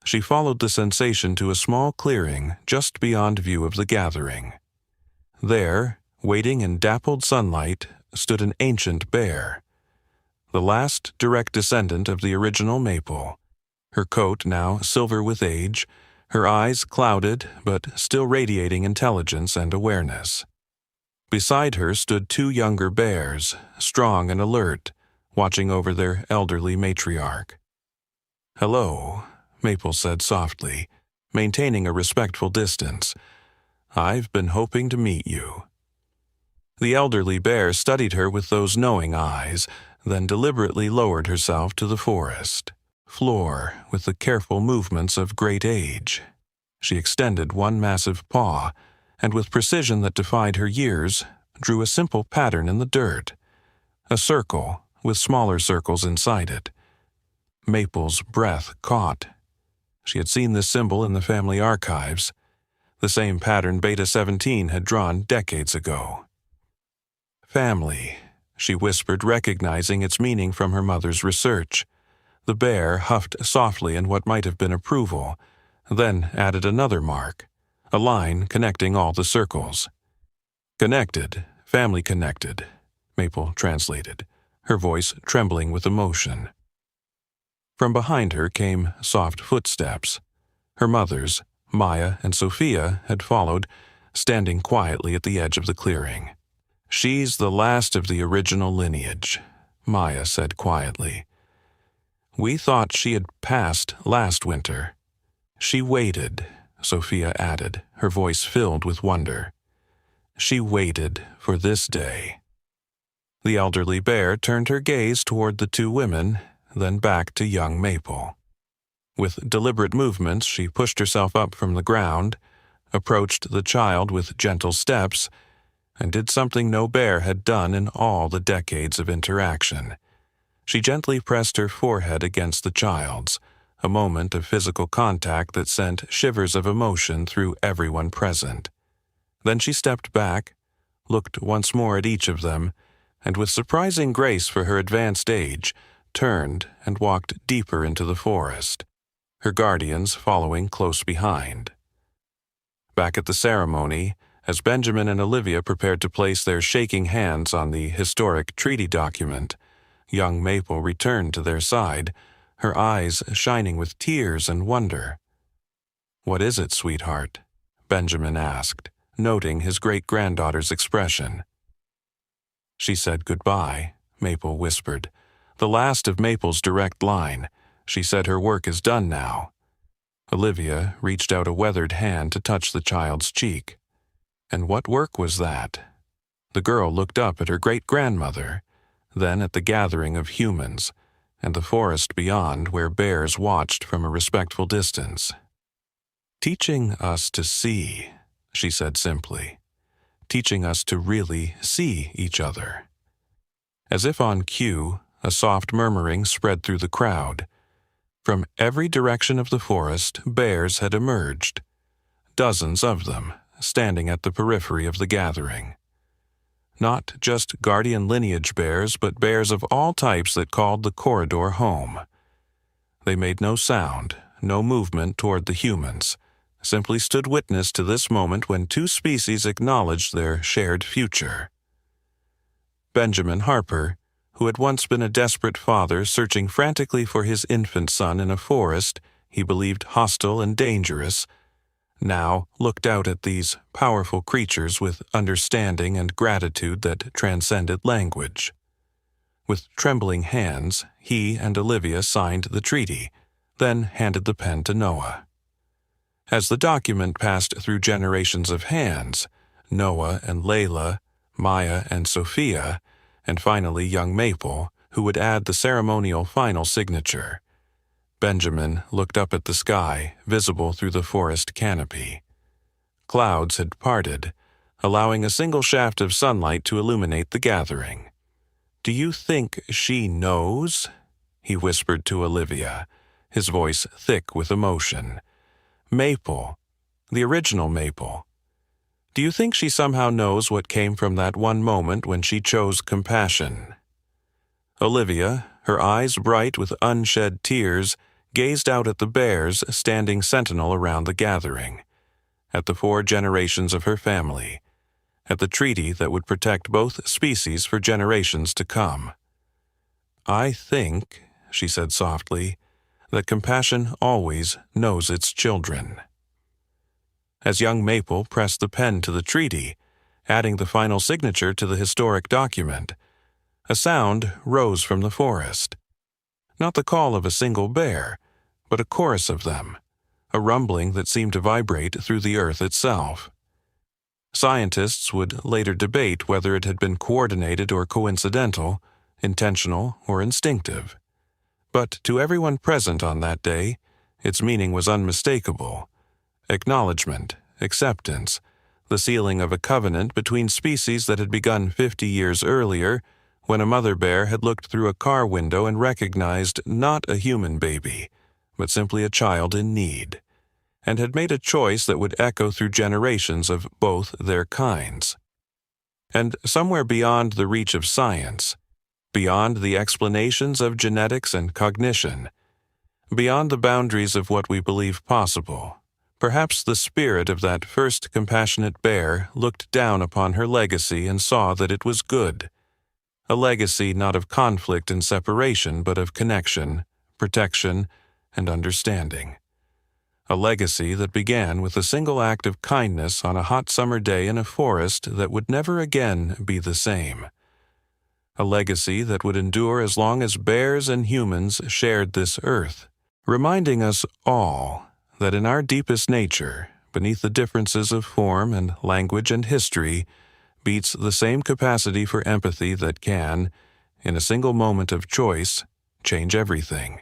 [SPEAKER 1] she followed the sensation to a small clearing just beyond view of the gathering. There, waiting in dappled sunlight, stood an ancient bear, the last direct descendant of the original Maple, her coat now silver with age, her eyes clouded but still radiating intelligence and awareness. Beside her stood 2 younger bears, strong and alert, watching over their elderly matriarch. "Hello," Maple said softly, maintaining a respectful distance. "I've been hoping to meet you." The elderly bear studied her with those knowing eyes, then deliberately lowered herself to the forest floor with the careful movements of great age. She extended one massive paw, and with precision that defied her years, drew a simple pattern in the dirt, a circle with smaller circles inside it. Maple's breath caught. She had seen this symbol in the family archives, the same pattern Beta 17 had drawn decades ago. "Family," she whispered, recognizing its meaning from her mother's research. The bear huffed softly in what might have been approval, then added another mark, a line connecting all the circles. "Connected, family connected," Maple translated, her voice trembling with emotion. From behind her came soft footsteps. Her mothers, Maya and Sophia, had followed, standing quietly at the edge of the clearing. "She's the last of the original lineage," Maya said quietly. "We thought she had passed last winter." "She waited," Sophia added, her voice filled with wonder. "She waited for this day." The elderly bear turned her gaze toward the 2 women, then back to young Maple. With deliberate movements, she pushed herself up from the ground, approached the child with gentle steps, and did something no bear had done in all the decades of interaction. She gently pressed her forehead against the child's, a moment of physical contact that sent shivers of emotion through everyone present. Then she stepped back, looked once more at each of them, and with surprising grace for her advanced age, turned and walked deeper into the forest, her guardians following close behind. Back at the ceremony, as Benjamin and Olivia prepared to place their shaking hands on the historic treaty document, young Maple returned to their side, her eyes shining with tears and wonder. "What is it, sweetheart?" Benjamin asked, noting his great-granddaughter's expression. "She said goodbye," Maple whispered. "The last of Maple's direct line. She said her work is done now." Olivia reached out a weathered hand to touch the child's cheek. And what work was that? The girl looked up at her great-grandmother, then at the gathering of humans, and the forest beyond where bears watched from a respectful distance. "Teaching us to see," she said simply. "Teaching us to really see each other." As if on cue, a soft murmuring spread through the crowd. From every direction of the forest, bears had emerged, dozens of them, standing at the periphery of the gathering. Not just guardian lineage bears, but bears of all types that called the corridor home. They made no sound, no movement toward the humans, simply stood witness to this moment when two species acknowledged their shared future. Benjamin Harper, who had once been a desperate father searching frantically for his infant son in a forest he believed hostile and dangerous, now looked out at these powerful creatures with understanding and gratitude that transcended language. With trembling hands, he and Olivia signed the treaty, then handed the pen to Noah. As the document passed through generations of hands, Noah and Layla, Maya and Sophia, and finally young Maple, who would add the ceremonial final signature, Benjamin looked up at the sky, visible through the forest canopy. Clouds had parted, allowing a single shaft of sunlight to illuminate the gathering. "Do you think she knows?" he whispered to Olivia, his voice thick with emotion. "Maple, the original Maple. Do you think she somehow knows what came from that one moment when she chose compassion?" Olivia, her eyes bright with unshed tears, gazed out at the bears standing sentinel around the gathering, at the 4 generations of her family, at the treaty that would protect both species for generations to come. "I think," she said softly, "that compassion always knows its children." As young Maple pressed the pen to the treaty, adding the final signature to the historic document, a sound rose from the forest. Not the call of a single bear, but a chorus of them, a rumbling that seemed to vibrate through the earth itself. Scientists would later debate whether it had been coordinated or coincidental, intentional or instinctive. But to everyone present on that day, its meaning was unmistakable. Acknowledgement, acceptance, the sealing of a covenant between species that had begun 50 years earlier, when a mother bear had looked through a car window and recognized not a human baby, but simply a child in need, and had made a choice that would echo through generations of both their kinds. And somewhere beyond the reach of science, beyond the explanations of genetics and cognition, beyond the boundaries of what we believe possible, perhaps the spirit of that first compassionate bear looked down upon her legacy and saw that it was good. A legacy not of conflict and separation, but of connection, protection, and understanding. A legacy that began with a single act of kindness on a hot summer day in a forest that would never again be the same. A legacy that would endure as long as bears and humans shared this earth, reminding us all that in our deepest nature, beneath the differences of form and language and history, beats the same capacity for empathy that can, in a single moment of choice, change everything.